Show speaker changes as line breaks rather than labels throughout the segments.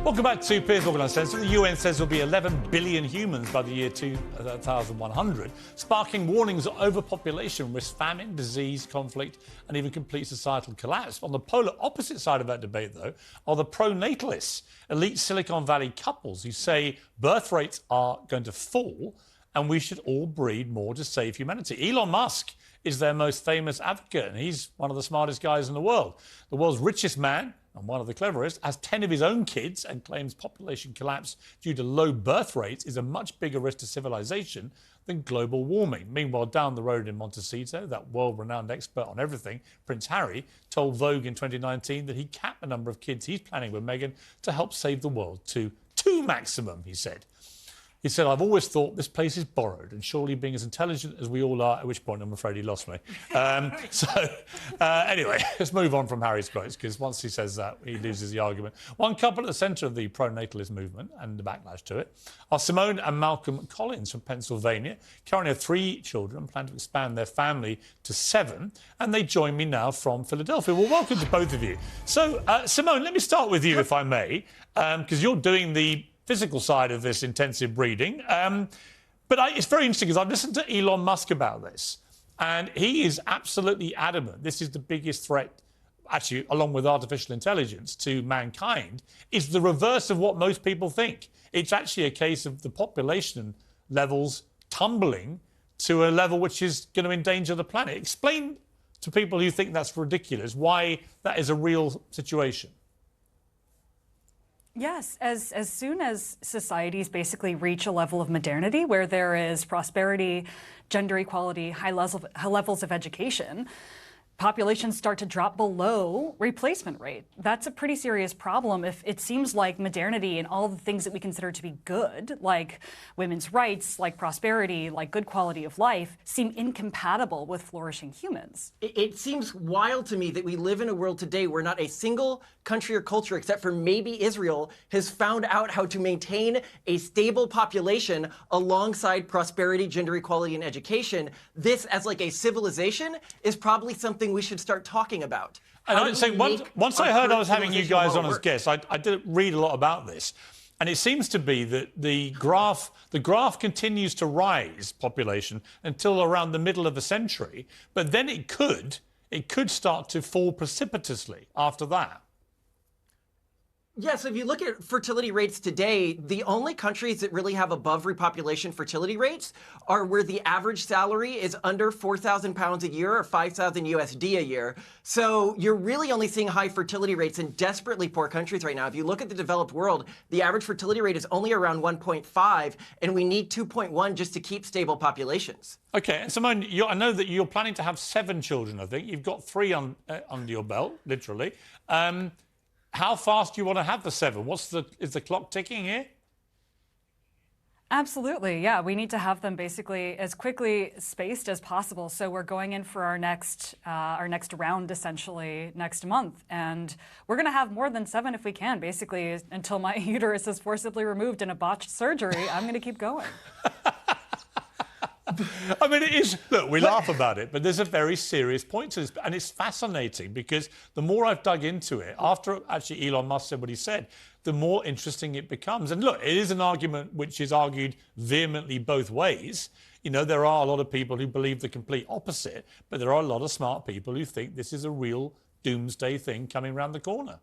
Welcome back to Piers Morgan Uncensored. The UN says there'll be 11 billion humans by the year 2100, sparking warnings of overpopulation risks famine, disease, conflict, and even complete societal collapse. On the polar opposite side of that debate, though, are the pronatalists, elite Silicon Valley couples who say birth rates are going to fall and we should all breed more to save humanity. Elon Musk is their most famous advocate, and he's one of the smartest guys in the world. The world's richest man, and one of the cleverest, has 10 of his own kids and claims population collapse due to low birth rates is a much bigger risk to civilization than global warming. Meanwhile, down the road in Montecito, that world-renowned expert on everything, Prince Harry, told Vogue in 2019 that he capped the number of kids he's planning with Meghan to help save the world to 2 maximum, he said. He said, I've always thought this place is borrowed, and surely being as intelligent as we all are, at which point I'm afraid he lost me. Anyway, let's move on from Harry's quotes, because once he says that, he loses the argument. One couple at the centre of the pronatalist movement and the backlash to it are Simone and Malcolm Collins from Pennsylvania. Currently have 3 children and plan to expand their family to 7, and they join me now from Philadelphia. Well, welcome to both of you. So, Simone, let me start with you, if I may, because you're doing the physical side of this intensive breeding. It's very interesting because I've listened to Elon Musk about this, and he is absolutely adamant this is the biggest threat, actually, along with artificial intelligence, to mankind. It's the reverse of what most people think. It's actually a case of the population levels tumbling to a level which is going to endanger the planet. Explain to people who think that's ridiculous why that is a real situation.
Yes, as soon as societies basically reach a level of modernity where there is prosperity, gender equality, high levels of education, populations start to drop below replacement rate. That's a pretty serious problem if it seems like modernity and all the things that we consider to be good, like women's rights, like prosperity, like good quality of life, seem incompatible with flourishing humans.
It seems wild to me that we live in a world today where not a single country or culture, except for maybe Israel, has found out how to maintain a stable population alongside prosperity, gender equality, and education. This, as like a civilization, is probably something we should start talking about.
And I'm saying, once I heard I was having you guys on as guests, I did read a lot about this. And it seems to be that the graph continues to rise, population, until around the middle of the century. But then it could start to fall precipitously after that.
Yeah, so if you look at fertility rates today, the only countries that really have above repopulation fertility rates are where the average salary is under 4,000 pounds a year or 5,000 USD a year. So you're really only seeing high fertility rates in desperately poor countries right now. If you look at the developed world, the average fertility rate is only around 1.5, and we need 2.1 just to keep stable populations.
OK, and Simone, I know that you're planning to have 7 children, I think. You've got 3 under your belt, literally. How fast do you want to have the 7? Is the clock ticking here?
Absolutely, yeah. We need to have them basically as quickly spaced as possible. So we're going in for our next round, essentially, next month. And we're going to have more than 7 if we can, basically, until my uterus is forcibly removed in a botched surgery. I'm going to keep going.
I mean, it is... Look, we laugh about it, but there's a very serious point to this. And it's fascinating because the more I've dug into it, after actually Elon Musk said what he said, the more interesting it becomes. And look, it is an argument which is argued vehemently both ways. You know, there are a lot of people who believe the complete opposite, but there are a lot of smart people who think this is a real doomsday thing coming around the corner.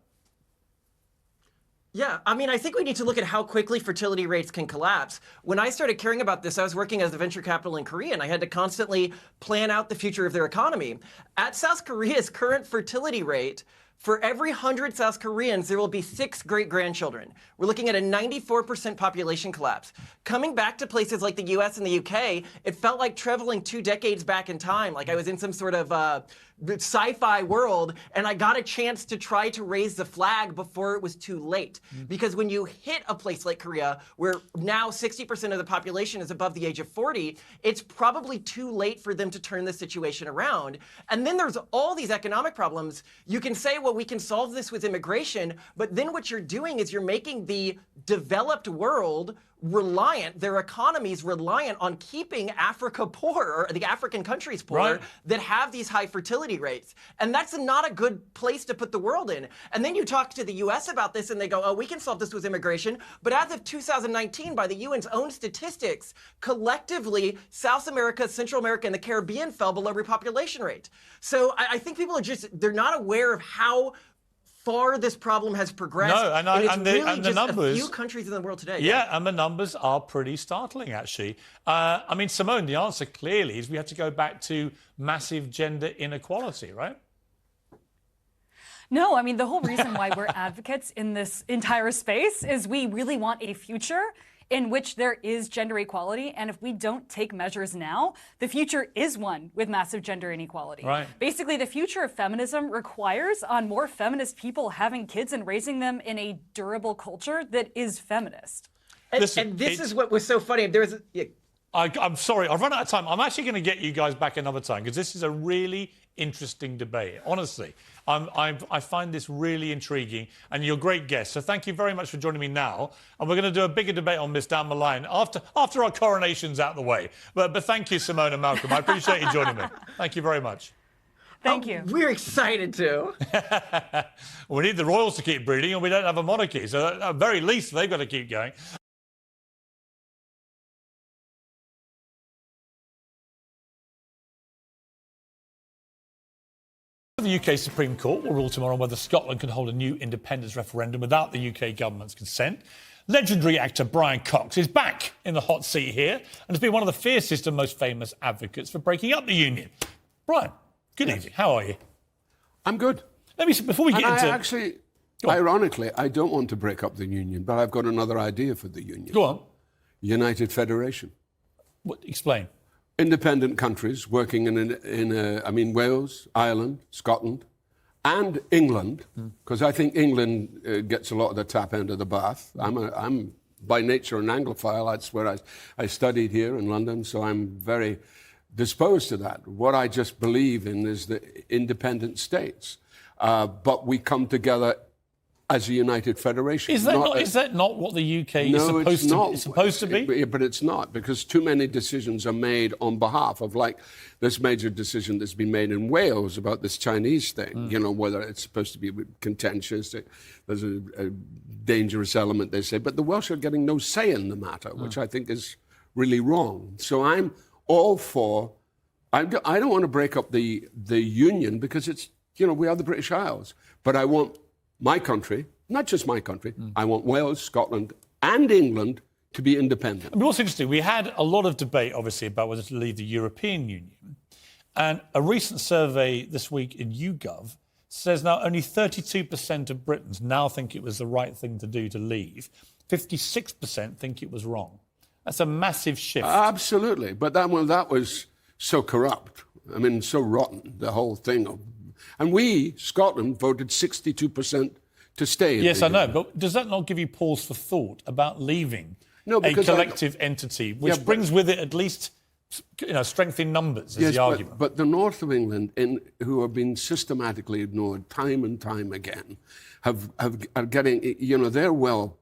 Yeah, I mean, I think we need to look at how quickly fertility rates can collapse. When I started caring about this, I was working as a venture capital in Korea, and I had to constantly plan out the future of their economy. At South Korea's current fertility rate, for every 100 South Koreans, there will be 6 great-grandchildren. We're looking at a 94% population collapse. Coming back to places like the US and the UK, it felt like traveling 2 decades back in time, like I was in some sort of sci-fi world, and I got a chance to try to raise the flag before it was too late. Because when you hit a place like Korea, where now 60% of the population is above the age of 40, it's probably too late for them to turn the situation around. And then there's all these economic problems. You can say, well, we can solve this with immigration, but then what you're doing is you're making the developed world their economies reliant on keeping Africa poor, or the African countries poor,
Right.
that have these high fertility rates. And that's not a good place to put the world in. And then you talk to the US about this and they go, oh, we can solve this with immigration. But as of 2019, by the UN's own statistics, collectively, South America, Central America, and the Caribbean fell below repopulation rate. So I think people they're not aware of how far this problem has progressed.
No, and the
just
numbers,
a few countries in the world today.
Yeah, and the numbers are pretty startling, actually. I mean, Simone, the answer clearly is we have to go back to massive gender inequality, right?
No, I mean, the whole reason why we're advocates in this entire space is we really want a future in which there is gender equality. And if we don't take measures now, the future is one with massive gender inequality.
Right.
Basically, the future of feminism requires on more feminist people having kids and raising them in a durable culture that is feminist.
And this is what was so funny.
I'm sorry, I've run out of time. I'm actually going to get you guys back another time because this is a really interesting debate. Honestly, I find this really intriguing, and you're great guests. So thank you very much for joining me now. And we're going to do a bigger debate on this down the line after our coronation's out the way. But thank you, Simone and Malcolm. I appreciate you joining me. Thank you very much.
Thank you.
We're excited to.
We need the royals to keep breeding, and we don't have a monarchy. So at the very least, they've got to keep going. The UK Supreme Court will rule tomorrow whether Scotland can hold a new independence referendum without the UK government's consent. Legendary actor Brian Cox is back in the hot seat here and has been one of the fiercest and most famous advocates for breaking up the union. Brian, good evening. How are you?
I'm good.
Let me before we get into.
Actually, ironically, I don't want to break up the union, but I've got another idea for the union.
Go on.
United Federation.
Explain.
Independent countries working in Wales, Ireland, Scotland, and England, because I think England gets a lot of the tap end of the bath. I'm by nature an Anglophile. That's where I studied here in London, so I'm very disposed to that. What I just believe in is the independent states, but we come together as a united federation.
Is that not what the UK is supposed to be?
But it's not, because too many decisions are made on behalf of, like this major decision that's been made in Wales about this Chinese thing, whether it's supposed to be contentious. There's a dangerous element, they say. But the Welsh are getting no say in the matter, which I think is really wrong. So I'm all for... I don't want to break up the union because it's, we are the British Isles. But I want my country, not just my country, I want Wales, Scotland, and England to be independent.
I mean, what's interesting, we had a lot of debate, obviously, about whether to leave the European Union. And a recent survey this week in YouGov says now only 32% of Britons now think it was the right thing to do to leave. 56% think it was wrong. That's a massive shift.
Absolutely. But that was so corrupt. I mean, so rotten, the whole thing. And we, Scotland, voted 62% to stay.
Yes, I know. But does that not give you pause for thought about leaving a collective entity, which brings with it at least strength in numbers, is the argument?
But the north of England, who have been systematically ignored time and time again, are getting, they're well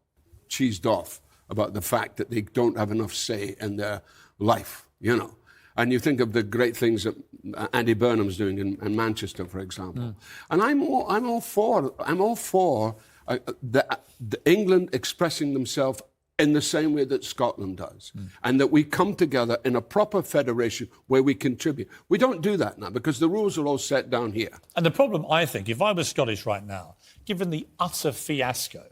cheesed off about the fact that they don't have enough say in their life, And you think of the great things that Andy Burnham's doing in Manchester, for example. And I'm all for the England expressing themselves in the same way that Scotland does, and that we come together in a proper federation where we contribute. We don't do that now because the rules are all set down here.
And the problem, I think, if I was Scottish right now, given the utter fiasco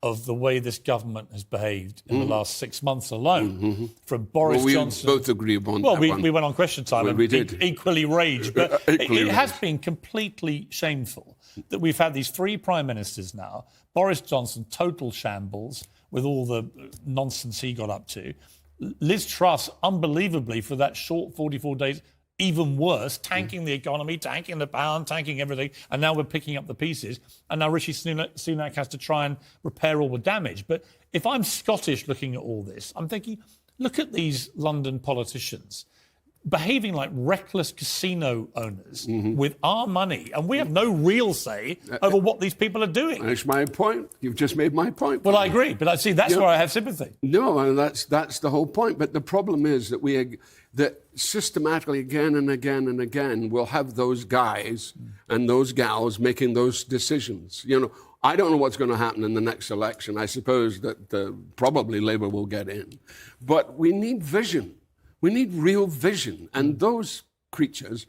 of the way this government has behaved in the last 6 months alone, from Boris Johnson...
We both agree upon that.
Well, we went on Question Time and we did. Equally raged. But it has been completely shameful that we've had these three prime ministers now. Boris Johnson, total shambles with all the nonsense he got up to. Liz Truss, unbelievably, for that short 44 days, even worse, tanking the economy, tanking the pound, tanking everything, and now we're picking up the pieces. And now Rishi Sunak has to try and repair all the damage. But if I'm Scottish looking at all this, I'm thinking, look at these London politicians. behaving like reckless casino owners with our money, and we have no real say over what these people are doing.
That's my point. You've just made my point.
Well, I agree, but I see that's where I have sympathy.
No, and that's the whole point. But the problem is that systematically, again and again and again, we'll have those guys and those gals making those decisions. I don't know what's going to happen in the next election. I suppose that probably Labour will get in, but we need vision. We need real vision, and those creatures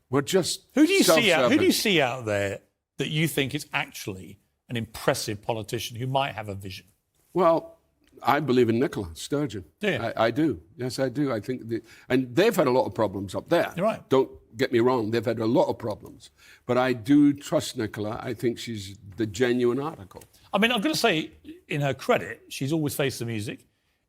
were just
Who do you see out there that you think is actually an impressive politician who might have a vision?
Well, I believe in Nicola Sturgeon.
Do you?
I do. Yes, I do. I think, and they've had a lot of problems up there.
You're right.
Don't get me wrong. They've had a lot of problems, but I do trust Nicola. I think she's the genuine article.
I mean, I'm going to say, in her credit, she's always faced the music.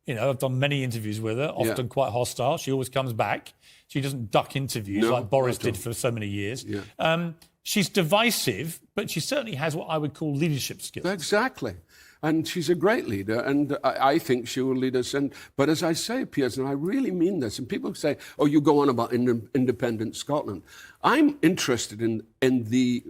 I've done many interviews with her, often quite hostile. She always comes back. She doesn't duck interviews like Boris did for so many years. Yeah. She's divisive, but she certainly has what I would call leadership skills.
Exactly. And she's a great leader, and I think she will lead us. But as I say, Piers, and I really mean this, and people say, oh, you go on about independent Scotland. I'm interested in the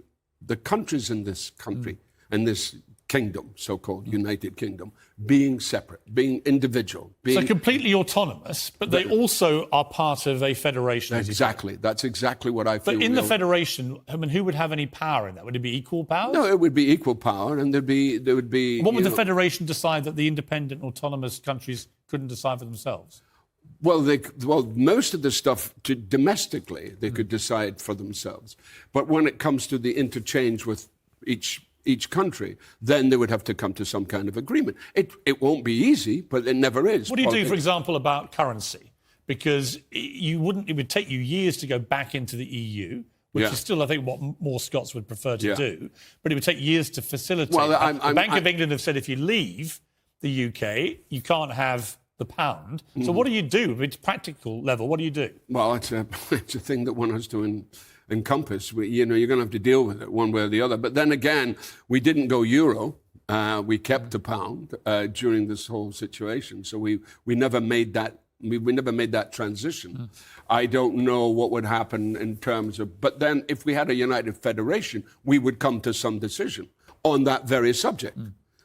countries in this country, in this kingdom, so-called United Kingdom, being separate, being individual.
So completely autonomous, but they also are part of a federation.
Exactly. That's exactly what I feel.
But in the federation, I mean, who would have any power in that? Would it be equal powers?
No, it would be equal power, and there would be...
What would the federation decide that the independent, autonomous countries couldn't decide for themselves?
Well, most of the stuff domestically they could decide for themselves. But when it comes to the interchange with each country, then they would have to come to some kind of agreement. It won't be easy, but it never is.
What do you do, for example, about currency? Because it would take you years to go back into the EU, which is still, I think, what more Scots would prefer to do. But it would take years to facilitate. Well, the Bank of England have said if you leave the UK, you can't have the pound. So what do you do? It's practical level. What do you do?
Well, it's a thing that one has to encompass. You're going to have to deal with it one way or the other. But then again, we didn't go euro. We kept the pound during this whole situation. So we never made that. We never made that transition. I don't know what would happen in terms of. But then, if we had a united federation, we would come to some decision on that very subject.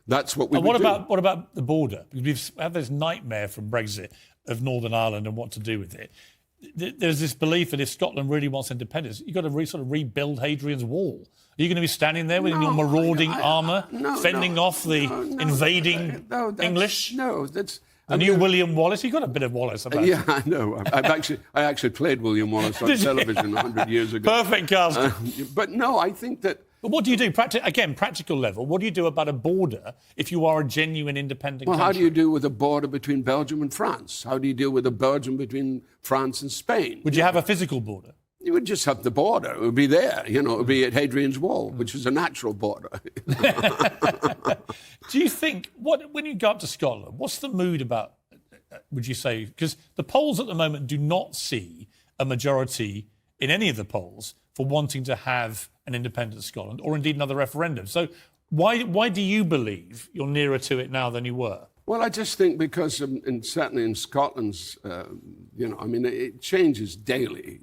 That's what we.
And what about the border? Because we've had this nightmare from Brexit of Northern Ireland and what to do with it. There's this belief that if Scotland really wants independence, you've got to sort of rebuild Hadrian's Wall. Are you going to be standing there with your marauding armour, fending off the invading English?
No, that's...
The new William Wallace. You got a bit of Wallace about you.
Yeah, I know. I actually played William Wallace on television 100 years ago.
Perfect cast.
But no, I think that...
But what do you do? Practical level. What do you do about a border if you are a genuine independent country?
How do you deal with a border between Belgium and France? How do you deal with a Belgium between France and Spain?
Would you have a physical border?
You would just have the border. It would be there. It would be at Hadrian's Wall, which is a natural border.
Do you think, when you go up to Scotland, what's the mood about, would you say? Because the polls at the moment do not see a majority in any of the polls for wanting to have an independent Scotland or indeed another referendum. So why do you believe you're nearer to it now than you were?
Well, I just think because, certainly in Scotland's, it changes daily,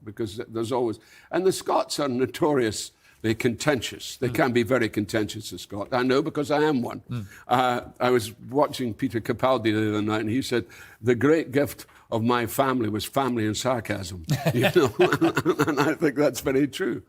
because there's always... And the Scots are notoriously contentious. They can be very contentious, the Scots. I know because I am one. I was watching Peter Capaldi the other night, and he said, the great gift of my family was family and sarcasm. And I think that's very true.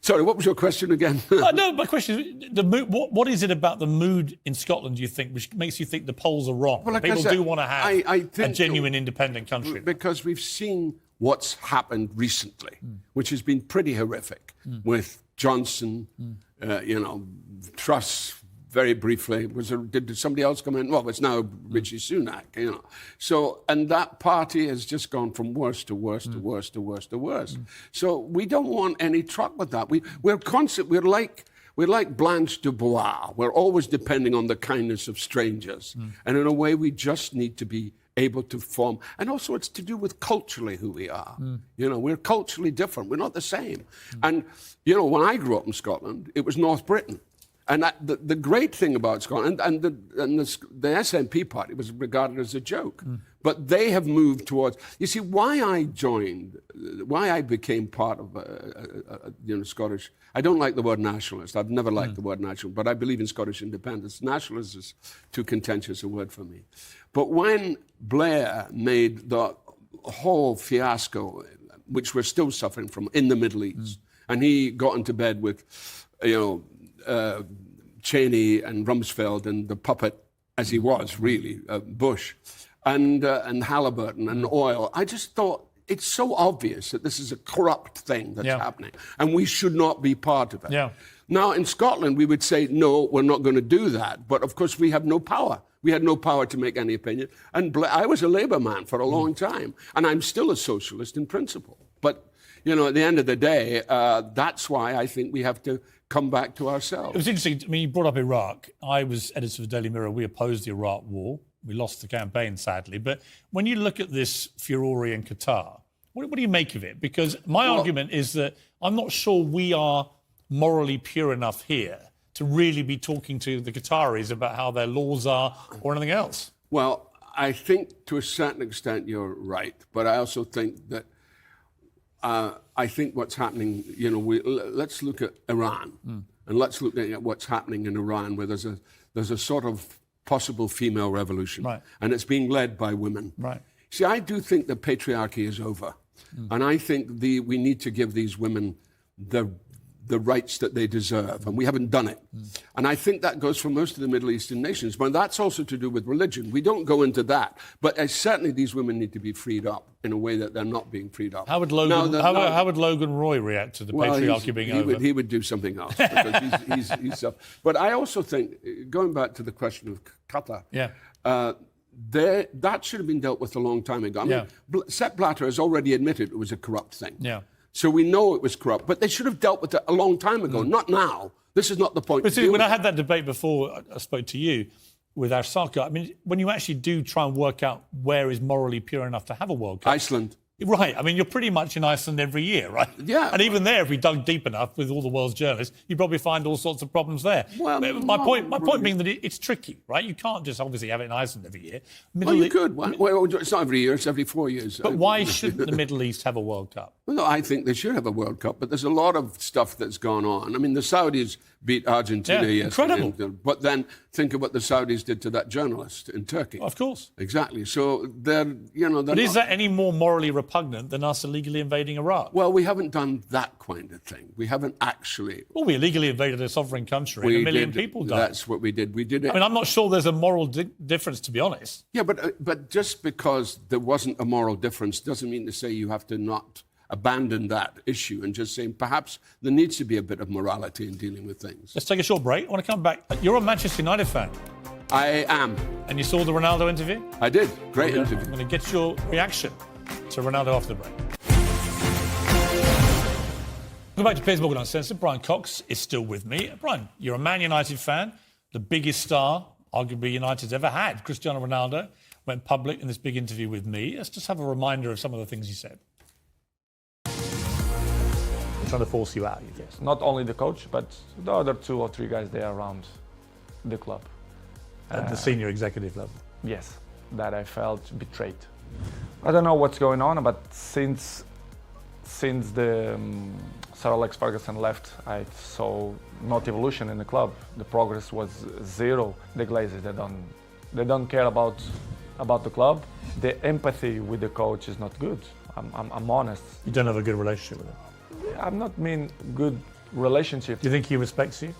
Sorry, what was your question again?
No, my question is, the mood, what is it about the mood in Scotland, do you think, which makes you think the polls are wrong? Well, like People do want to have a genuine independent country.
Because we've seen what's happened recently, which has been pretty horrific, with Johnson, Truss, very briefly. Did somebody else come in? Well, it's now Richie Sunak, So, and that party has just gone from worse to worse to worse to worse to worse. So we don't want any truck with that. We're like Blanche Dubois. We're always depending on the kindness of strangers. And in a way, we just need to be able to form. And also it's to do with culturally who we are. We're culturally different. We're not the same. And, when I grew up in Scotland, it was North Britain. And the great thing about Scotland, and the SNP party was regarded as a joke, but they have moved towards. You see, why I became part of Scottish. I don't like the word nationalist. I've never liked the word national, but I believe in Scottish independence. Nationalist is too contentious a word for me. But when Blair made the whole fiasco, which we're still suffering from in the Middle East, and he got into bed with, Cheney and Rumsfeld and the puppet, as he was really, Bush, and Halliburton and oil. I just thought it's so obvious that this is a corrupt thing that's happening, and we should not be part of it.
Yeah.
Now, in Scotland, we would say, no, we're not going to do that. But, of course, we have no power. We had no power to make any opinion. And I was a Labour man for a long time, and I'm still a socialist in principle. But, at the end of the day, that's why I think we have to come back to ourselves.
It was interesting. I mean, you brought up Iraq. I was editor of the Daily Mirror. We opposed the Iraq war. We lost the campaign, sadly. But when you look at this furore in Qatar, what do you make of it? Because my argument is that I'm not sure we are morally pure enough here to really be talking to the Qataris about how their laws are or anything else.
Well, I think to a certain extent you're right. But I also think that I think what's happening, let's look at Iran and let's look at what's happening in Iran, where there's a sort of possible female revolution, and it's being led by women.
Right.
See, I do think the patriarchy is over, and I think we need to give these women the rights that they deserve, and we haven't done it. And I think that goes for most of the Middle Eastern nations, but that's also to do with religion. We don't go into that, but certainly these women need to be freed up in a way that they're not being freed up.
How would Logan Roy react to the patriarchy being over?
He would do something else, because he's But I also think, going back to the question of Qatar, that should have been dealt with a long time ago. I mean, Sepp Blatter has already admitted it was a corrupt thing.
Yeah.
So we know it was corrupt, but they should have dealt with it a long time ago, not now. This is not the point.
But see, when I had that debate before, I spoke to you with Arsaka. I mean, when you actually do try and work out where is morally pure enough to have a World Cup.
Iceland.
Right. I mean, you're pretty much in Iceland every year, right?
Yeah.
And even there, if we dug deep enough with all the world's journalists, you'd probably find all sorts of problems there. Well, my point being that it's tricky, right? You can't just obviously have it in Iceland every year.
You could. Well, it's not every year, it's every 4 years.
But why shouldn't the Middle East have a World Cup?
Well, no, I think they should have a World Cup, but there's a lot of stuff that's gone on. I mean, the Saudis beat Argentina yesterday.
Incredible.
But then think of what the Saudis did to that journalist in Turkey.
Of course.
Exactly. So
But is that any more morally repugnant than us illegally invading Iraq?
Well, we haven't done that kind of thing. We haven't actually.
Well, we illegally invaded a sovereign country and 1 million people died.
That's what we did. We did it.
I mean, I'm not sure there's a moral difference, to be honest.
Yeah, but just because there wasn't a moral difference doesn't mean to say you have to not abandon that issue and just saying perhaps there needs to be a bit of morality in dealing with things.
Let's take a short break. I want to come back. You're a Manchester United fan.
I am.
And you saw the Ronaldo interview?
I did. Great interview.
I'm going to get your reaction to Ronaldo after the break. Welcome back to Piers Morgan Uncensored. Brian Cox is still with me. Brian, you're a Man United fan, the biggest star arguably United's ever had. Cristiano Ronaldo went public in this big interview with me. Let's just have a reminder of some of the things he said. Trying to force you out, you guess.
Not only the coach, but the other 2 or 3 guys there around the club.
At the senior executive level?
Yes, that I felt betrayed. I don't know what's going on, but since the Sir Alex Ferguson left, I saw not evolution in the club. The progress was zero. The Glazers, they don't care about the club. The empathy with the coach is not good. I'm honest.
You don't have a good relationship with him?
I'm not mean good relationship.
Do you think he respects you?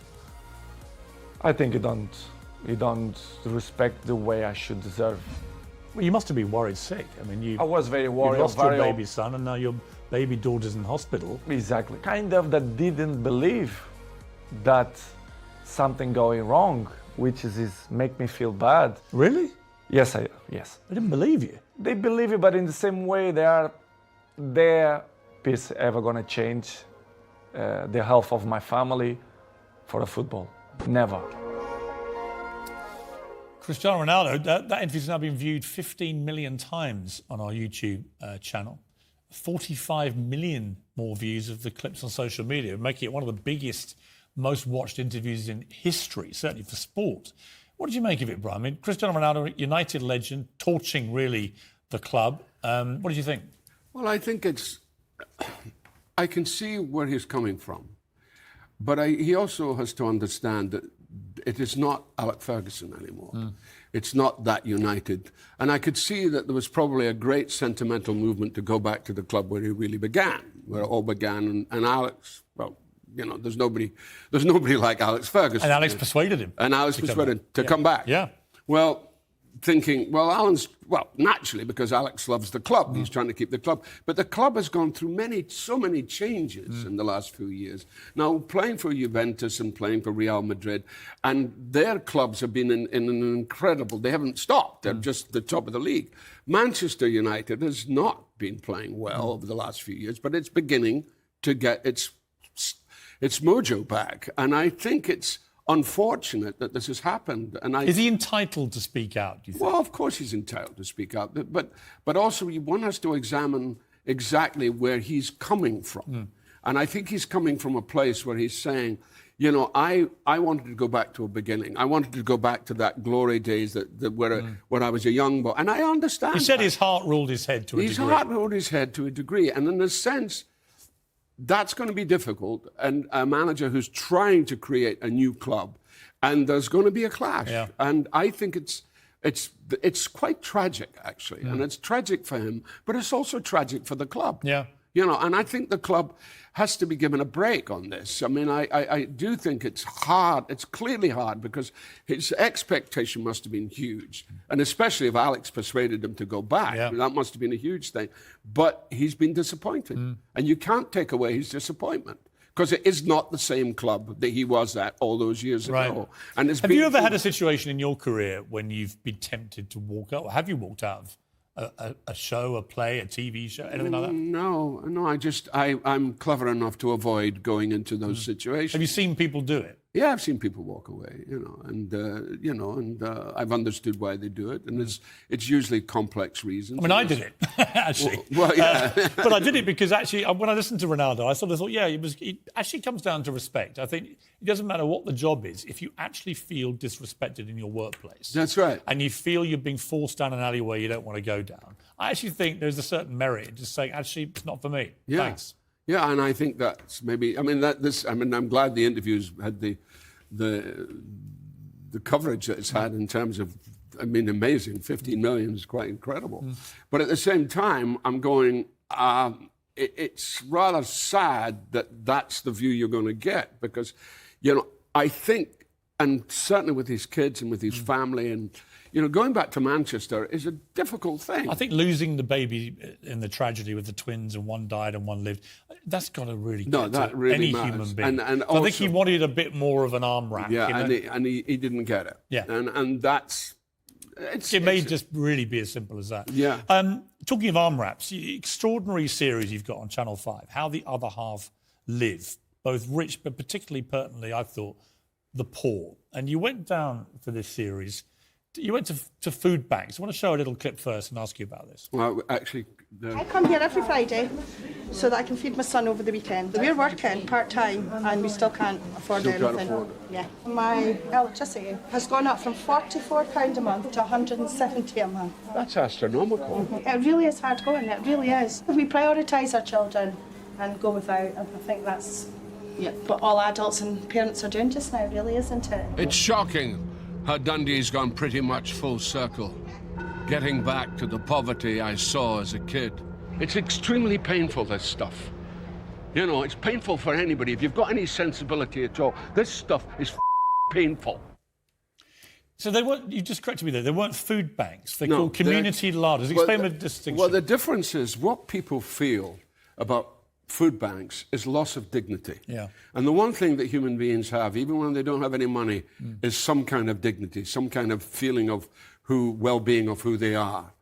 I think he don't respect the way I should deserve.
Well, you must have been worried sick. I mean,
I was very worried.
You lost your baby son, and now your baby daughter's in hospital.
Exactly. Kind of that didn't believe that something going wrong, which is make me feel bad.
Really?
Yes.
They didn't believe you?
They believe you, but in the same way, their peace ever going to change the health of my family for the football. Never.
Cristiano Ronaldo, that interview's now been viewed 15 million times on our YouTube channel. 45 million more views of the clips on social media, making it one of the biggest most watched interviews in history, certainly for sport. What did you make of it, Brian? I mean, Cristiano Ronaldo, United legend, torching really the club. What did you think?
Well, I think I can see where he's coming from. But he also has to understand that it is not Alex Ferguson anymore. It's not that United. And I could see that there was probably a great sentimental movement to go back to the club where he really began, where it all began. And Alex, well, you know, there's nobody like Alex Ferguson.
And Alex persuaded him.
And Alex persuaded him to come back.
Yeah.
Well, thinking, naturally, because Alex loves the club, he's trying to keep the club. But the club has gone through so many changes in the last few years. Now, playing for Juventus and playing for Real Madrid, and their clubs have been in an incredible, they haven't stopped, they're just the top of the league. Manchester United has not been playing well over the last few years, but it's beginning to get its mojo back. And I think it's unfortunate that this has happened. And
is he entitled to speak out, do you think?
Well, of course he's entitled to speak out. But also one has to examine exactly where he's coming from. And I think he's coming from a place where he's saying, you know, I wanted to go back to a beginning. I wanted to go back to that glory days where I was a young boy. And I understand.
He said his heart ruled his head to a degree.
His heart ruled his head to a degree. And in a sense, that's going to be difficult, and a manager who's trying to create a new club, and there's going to be a clash.
Yeah.
And I think it's quite tragic, actually, and it's tragic for him, but it's also tragic for the club.
Yeah.
You know, and I think the club has to be given a break on this. I mean, I do think it's hard. It's clearly hard because his expectation must have been huge. And especially if Alex persuaded him to go back.
Yeah.
That must have been a huge thing. But he's been disappointed. And you can't take away his disappointment because it is not the same club that he was at all those years ago. And
have you ever had a situation in your career when you've been tempted to walk out? Or have you walked out of a show, a play, a TV show, anything like that?
No. I'm clever enough to avoid going into those situations.
Have you seen people do it?
Yeah, I've seen people walk away, and I've understood why they do it, and it's usually complex reasons.
I mean, I did it, actually.
Well, yeah.
But I did it because actually, when I listened to Ronaldo, I sort of thought, it actually comes down to respect. I think it doesn't matter what the job is, if you actually feel disrespected in your workplace.
That's right.
And you feel you're being forced down an alleyway you don't want to go down. I actually think there's a certain merit in just saying, actually, it's not for me.
Yeah.
Thanks.
Yeah, and I think that's maybe. I'm glad the interviews had the coverage that it's had in terms of. I mean, amazing. 15 million is quite incredible. But at the same time, I'm going. It's rather sad that that's the view you're going to get because, I think, and certainly with his kids and with his family and. Going back to Manchester is a difficult thing.
I think losing the baby in the tragedy with the twins and one died and one lived, that's got to really get to any human being.
And
also, I think he wanted a bit more of an arm wrap.
Yeah, and he didn't get it.
Yeah.
And that's...
It may just really be as simple as that.
Yeah.
Talking of arm wraps, extraordinary series you've got on Channel 5, How the Other Half Live, both rich but particularly pertinently, I thought, the poor. And you went down for this series... You went to food banks. I want to show a little clip first and ask you about this.
Well, actually...
I come here every Friday so that I can feed my son over the weekend. We're working part-time and we still can't afford anything. Yeah. My electricity has gone up from £44 a month to £170 a month.
That's astronomical.
It really is hard going, it really is. We prioritise our children and go without, and I think that's what all adults and parents are doing just now, really, isn't it?
It's shocking how Dundee's gone pretty much full circle, getting back to the poverty I saw as a kid. It's extremely painful, this stuff. It's painful for anybody. If you've got any sensibility at all, this stuff is painful.
So they weren't, you just corrected me there, they weren't food banks. They're called community larders. Explain the distinction.
Well, the difference is what people feel about food banks is loss of dignity.
Yeah.
And the one thing that human beings have, even when they don't have any money, is some kind of dignity, some kind of feeling of well-being of who they are.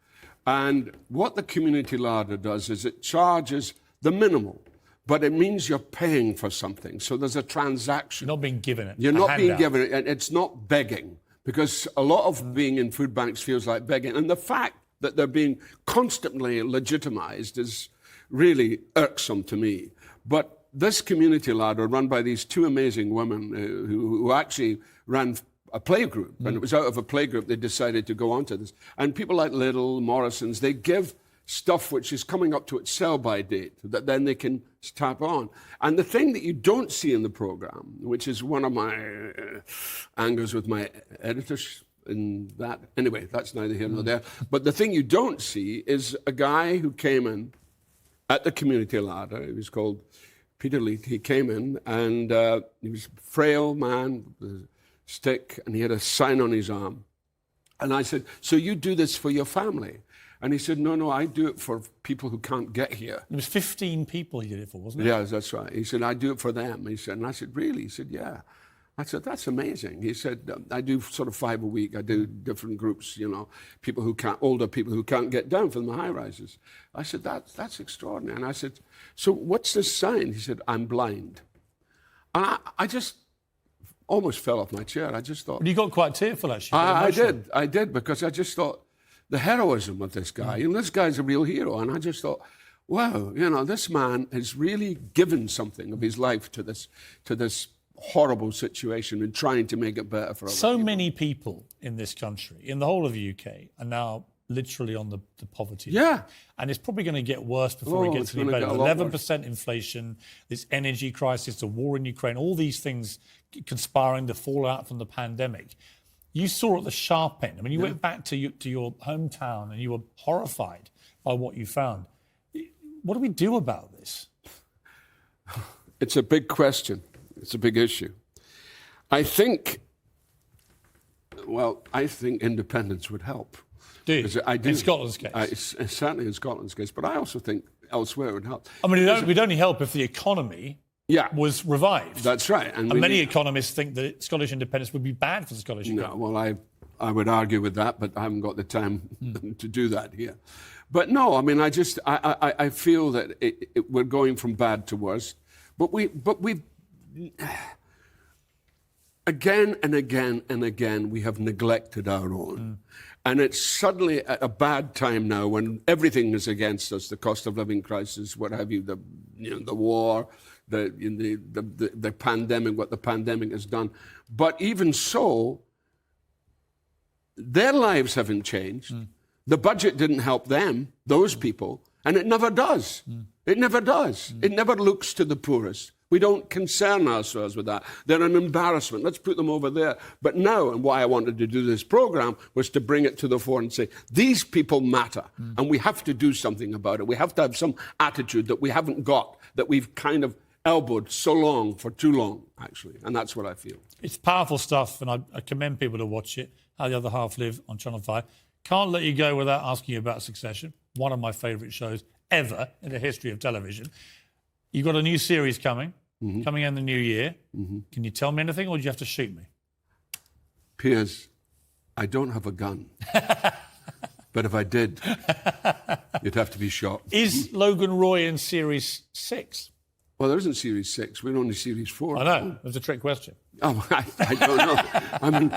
And what the community larder does is it charges the minimal, but it means you're paying for something. So there's a transaction.
You're not being given it.
You're not being given it, and it's not begging, because a lot of being in food banks feels like begging. And the fact that they're being constantly legitimized is really irksome to me. But this community ladder run by these two amazing women who actually ran a playgroup, and it was out of a playgroup they decided to go on to this. And people like Lidl, Morrison's, they give stuff which is coming up to its sell-by date that then they can tap on. And the thing that you don't see in the program, which is one of my angers with my editors in that, anyway, that's neither here nor there, but the thing you don't see is a guy who came in at the community ladder. He was called Peter Leake. He came in and he was a frail man with a stick, and he had a sign on his arm. And I said, so you do this for your family? And he said, no, I do it for people who can't get here.
It was 15 people he did it for, wasn't it?
Yeah, that's right. He said, I do it for them. He said, and I said, really? He said, yeah. I said, that's amazing. He said, I do sort of 5 a week. I do different groups, you know, people who can't, older people who can't get down from the high rises. I said, that's extraordinary. And I said, so what's this sign? He said, I'm blind. And I just almost fell off my chair. I just thought.
But you got quite tearful, actually.
I did, because I just thought the heroism of this guy, and this guy's a real hero. And I just thought, wow, you know, this man has really given something of his life to this horrible situation and trying to make it better for other
So
people.
many people in this country, in the whole of the UK, are now literally on the poverty
Yeah.
line. And it's probably going to get worse before it gets any better. 11% inflation, this energy crisis, the war in Ukraine, all these things conspiring, the fallout from the pandemic. You saw at the sharp end. I mean, you went back to your hometown and you were horrified by what you found. What do we do about this?
It's a big question. It's a big issue. I think independence would help.
Do you?
I do.
In Scotland's case?
Certainly in Scotland's case, but I also think elsewhere it would help.
I mean, it would only help if the economy was revived.
That's right.
And many economists think that Scottish independence would be bad for the Scottish economy.
No, well, I would argue with that, but I haven't got the time to do that here. But no, I mean, I feel that we're going from bad to worse. But we've again and again and again, we have neglected our own. And it's suddenly at a bad time now when everything is against us, the cost of living crisis, what have you, the war, the pandemic, what the pandemic has done. But even so, their lives haven't changed. The budget didn't help them, those people, and it never does. It never does. It never looks to the poorest. We don't concern ourselves with that. They're an embarrassment. Let's put them over there. But now, and why I wanted to do this program, was to bring it to the fore and say, these people matter, and we have to do something about it. We have to have some attitude that we haven't got, that we've kind of elbowed so long, for too long, actually. And that's what I feel.
It's powerful stuff, and I commend people to watch it. How the Other Half Live on Channel 5. Can't let you go without asking you about Succession, one of my favourite shows ever in the history of television. You've got a new series coming in the new year. Can you tell me anything, or do you have to shoot me?
Piers, I don't have a gun. But if I did, you'd have to be shot.
Is Logan Roy in Series 6?
Well, there isn't Series 6. We're only Series 4.
I know. That's a trick question.
Oh, I don't know. I mean,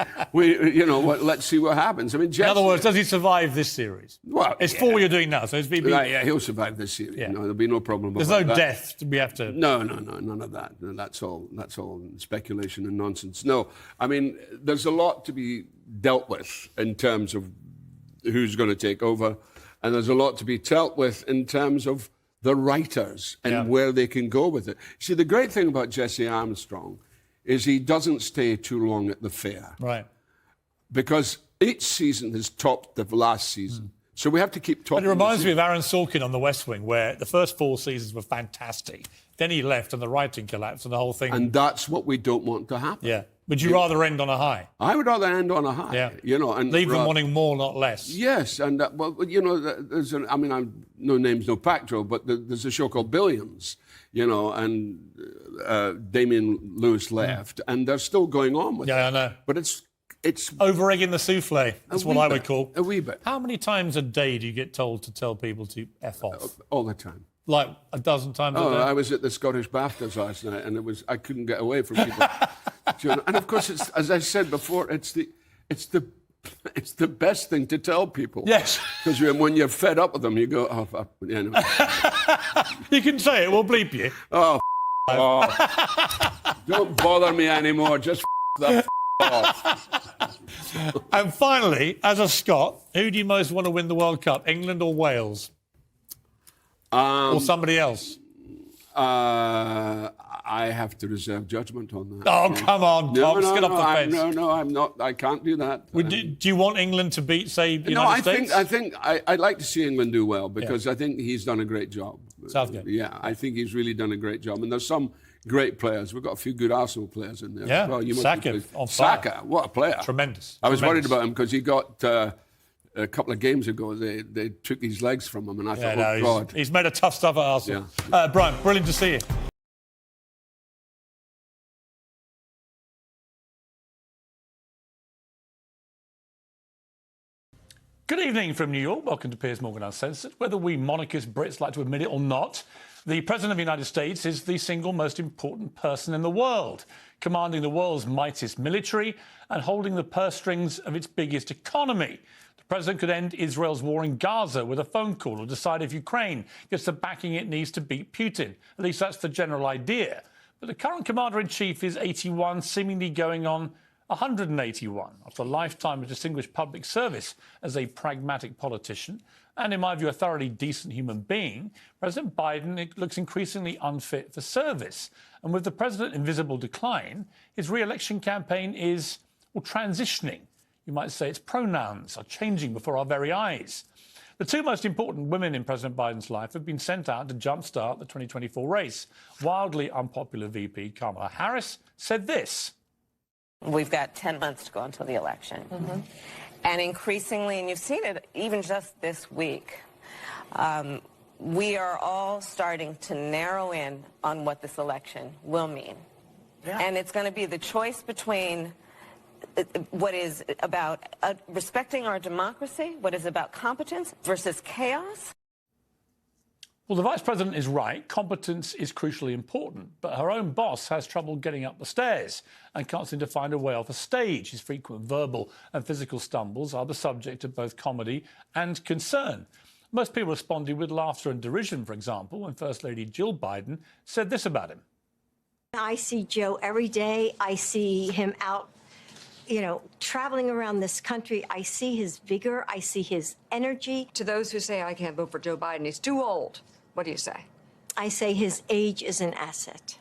let's see what happens. I mean,
in other words, does he survive this series?
Well,
it's 4 you're doing now, so it's BB.
Yeah, he'll survive this series.
Yeah.
No, there'll be no problem about
There's no
that.
death we have to...
No, none of that. No, that's all speculation and nonsense. No, I mean, there's a lot to be dealt with in terms of who's going to take over, and there's a lot to be dealt with in terms of the writers and where they can go with it. See, the great thing about Jesse Armstrong is he doesn't stay too long at the fair.
Right.
Because each season has topped the last season. So we have to keep topping.
But it reminds me of Aaron Sorkin on The West Wing, where the first 4 seasons were fantastic. Then he left and the writing collapsed and the whole thing...
And that's what we don't want to happen.
Yeah. Would you rather end on a high?
I would rather end on a high.
Yeah.
And
leave them wanting more, not less.
Yes, and there's no names, no pacto, but there's a show called Billions, and Damien Lewis left, and they're still going on with it.
Yeah, I know.
But it's
over-egging the souffle. That's what I would call.
A wee bit.
How many times a day do you get told to tell people to F off?
All the time.
Like a dozen times a day?
I was at the Scottish BAFTAs last night, and I couldn't get away from people. And of course, as I said before, it's the best thing to tell people.
Yes.
Because when you're fed up with them, you go, oh,
You can say it. We'll bleep you.
Oh, off. Don't bother me anymore. Just the off.
And finally, as a Scot, who do you most want to win the World Cup, England or Wales? Or somebody else?
I have to reserve judgment on that.
Oh, come on, Tom. Get off the fence.
No, I'm not. I can't do that.
Do you want England to beat, say, the United States?
I think I'd like to see England do well because I think he's done a great job.
Southgate.
Yeah, I think he's really done a great job. And there's some great players. We've got a few good Arsenal players in there.
Yeah,
well,
Saka on fire.
Saka, what a player.
Tremendous.
I was worried about him because he got... a couple of games ago, they took his legs from him, and I thought, oh, God.
He's made a tough stuff at Arsenal.
Yeah.
Brian, brilliant to see you. Good evening from New York. Welcome to Piers Morgan Uncensored. Whether we monarchist Brits like to admit it or not, the President of the United States is the single most important person in the world, commanding the world's mightiest military and holding the purse strings of its biggest economy. The President could end Israel's war in Gaza with a phone call or decide if Ukraine gets the backing it needs to beat Putin. At least that's the general idea. But the current Commander-in-Chief is 81, seemingly going on 181 after a lifetime of distinguished public service as a pragmatic politician and, in my view, a thoroughly decent human being. President Biden looks increasingly unfit for service. And with the president in visible decline, his re-election campaign is, well, transitioning. You might say its pronouns are changing before our very eyes. The two most important women in President Biden's life have been sent out to jumpstart the 2024 race. Wildly unpopular VP Kamala Harris said this.
We've got 10 months to go until the election. And increasingly, and you've seen it even just this week, we are all starting to narrow in on what this election will mean. Yeah. And it's going to be the choice between what is about respecting our democracy, what is about competence versus chaos.
Well, the Vice President is right. Competence is crucially important. But her own boss has trouble getting up the stairs and can't seem to find a way off a stage. His frequent verbal and physical stumbles are the subject of both comedy and concern. Most people responded with laughter and derision, for example, when First Lady Jill Biden said this about him.
I see Joe every day. I see him out, traveling around this country. I see his vigor. I see his energy.
To those who say I can't vote for Joe Biden, he's too old. What do you say?
I say his age is an asset.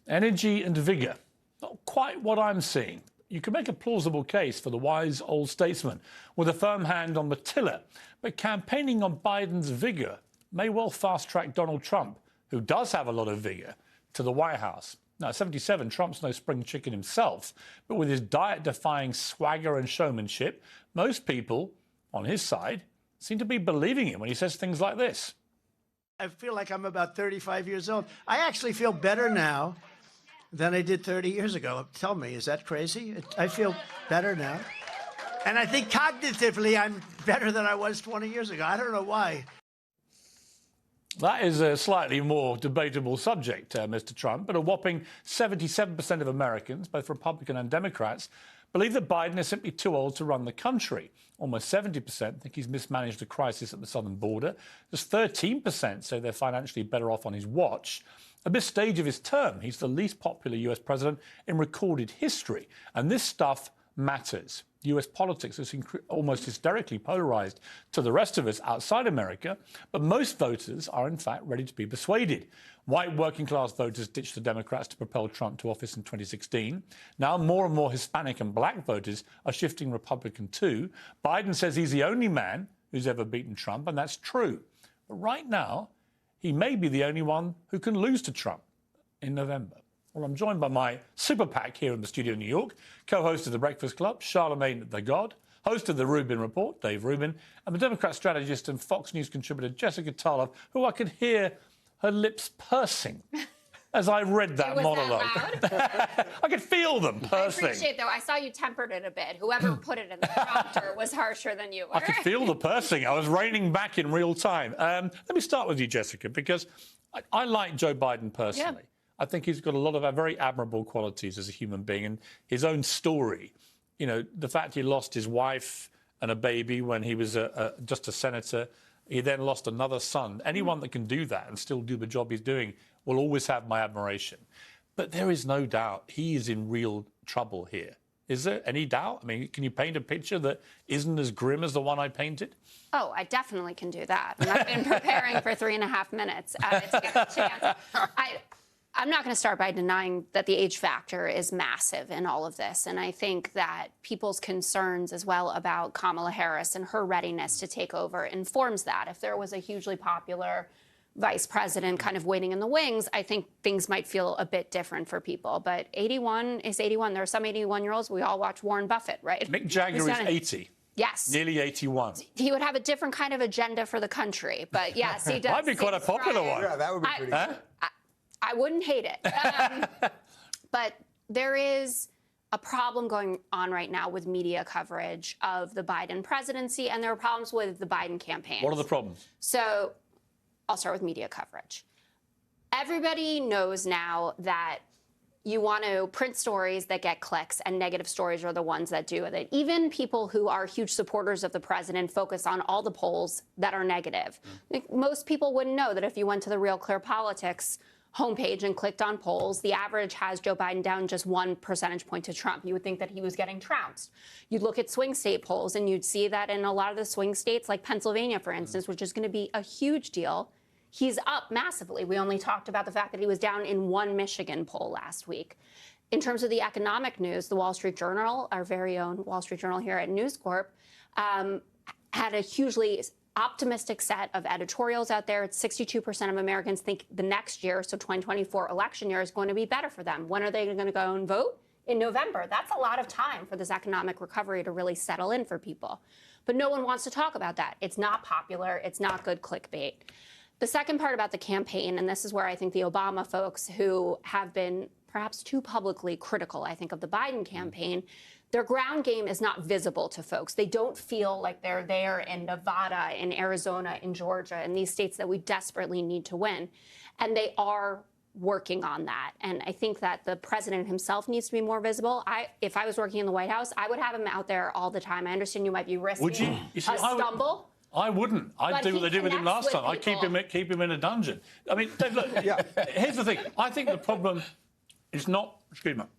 Energy and vigour. Not quite what I'm seeing. You can make a plausible case for the wise old statesman with a firm hand on the tiller, but campaigning on Biden's vigour may well fast-track Donald Trump, who does have a lot of vigour, to the White House. Now, at 77, Trump's no spring chicken himself, but with his diet-defying swagger and showmanship, most people on his side seem to be believing him when he says things like this.
I feel like I'm about 35 years old. I actually feel better now than I did 30 years ago. Tell me, is that crazy? I feel better now. And I think cognitively I'm better than I was 20 years ago. I don't know why.
That is a slightly more debatable subject, Mr. Trump, but a whopping 77% of Americans, both Republican and Democrats, believe that Biden is simply too old to run the country. Almost 70% think he's mismanaged the crisis at the southern border. Just 13% say they're financially better off on his watch. At this stage of his term, he's the least popular US president in recorded history. And this stuff matters. US politics is almost hysterically polarised to the rest of us outside America, but most voters are in fact ready to be persuaded. White working-class voters ditched the Democrats to propel Trump to office in 2016. Now more and more Hispanic and black voters are shifting Republican too. Biden says he's the only man who's ever beaten Trump, and that's true. But right now, he may be the only one who can lose to Trump in November. Well, I'm joined by my super PAC here in the studio in New York, co-host of The Breakfast Club, Charlemagne the God, host of The Rubin Report, Dave Rubin, and the Democrat strategist and Fox News contributor, Jessica Tarlov, who I could hear her lips pursing as I read that monologue.
That
I could feel them pursing.
I appreciate, though, I saw you tempered it a bit. Whoever put it in the prompter was harsher than you were.
I could feel the pursing. I was reining back in real time. Let me start with you, Jessica, because I like Joe Biden personally. Yeah. I think he's got a lot of very admirable qualities as a human being, and his own story. The fact he lost his wife and a baby when he was just a senator, He then lost another son. Anyone that can do that and still do the job he's doing will always have my admiration. But there is no doubt he is in real trouble here. Is there any doubt? I mean, can you paint a picture that isn't as grim as the one I painted?
Oh, I definitely can do that. And I've been preparing for 3.5 minutes to get the chance. I'm not going to start by denying that the age factor is massive in all of this. And I think that people's concerns as well about Kamala Harris and her readiness to take over informs that. If there was a hugely popular vice president kind of waiting in the wings, I think things might feel a bit different for people. But 81 is 81. There are some 81-year-olds. We all watch Warren Buffett, right?
Mick Jagger is 80.
Yes.
Nearly 81.
He would have a different kind of agenda for the country. But yes, he does.
Might be quite a popular one.
Yeah, that would be pretty good.
I wouldn't hate it. But there is a problem going on right now with media coverage of the Biden presidency, and there are problems with the Biden campaign.
What are the problems?
So I'll start with media coverage. Everybody knows now that you want to print stories that get clicks, and negative stories are the ones that do it. Even people who are huge supporters of the president focus on all the polls that are negative. Most people wouldn't know that if you went to the Real Clear Politics homepage and clicked on polls, the average has Joe Biden down just 1 percentage point to Trump. You would think that he was getting trounced. You'd look at swing state polls and you'd see that in a lot of the swing states, like Pennsylvania, for instance, which is going to be a huge deal, he's up massively. We only talked about the fact that he was down in one Michigan poll last week. In terms of the economic news, the Wall Street Journal, our very own Wall Street Journal here at News Corp, had a hugely optimistic set of editorials out there. It's 62% of Americans think the next year, so 2024 election year, is going to be better for them. When are they going to go and vote? In November. That's a lot of time for this economic recovery to really settle in for people. But no one wants to talk about that. It's not popular. It's not good clickbait. The second part about the campaign, and this is where I think the Obama folks who have been perhaps too publicly critical, I think, of the Biden campaign, their ground game is not visible to folks. They don't feel like they're there in Nevada, in Arizona, in Georgia, in these states that we desperately need to win. And they are working on that. And I think that the president himself needs to be more visible. If I was working in the White House, I would have him out there all the time. I understand you might be risking
Would you?
a stumble.
I wouldn't. I'd do what they did with him last time. I'd keep him in a dungeon. I mean, Dave, look, here's the thing. I think the problem is not,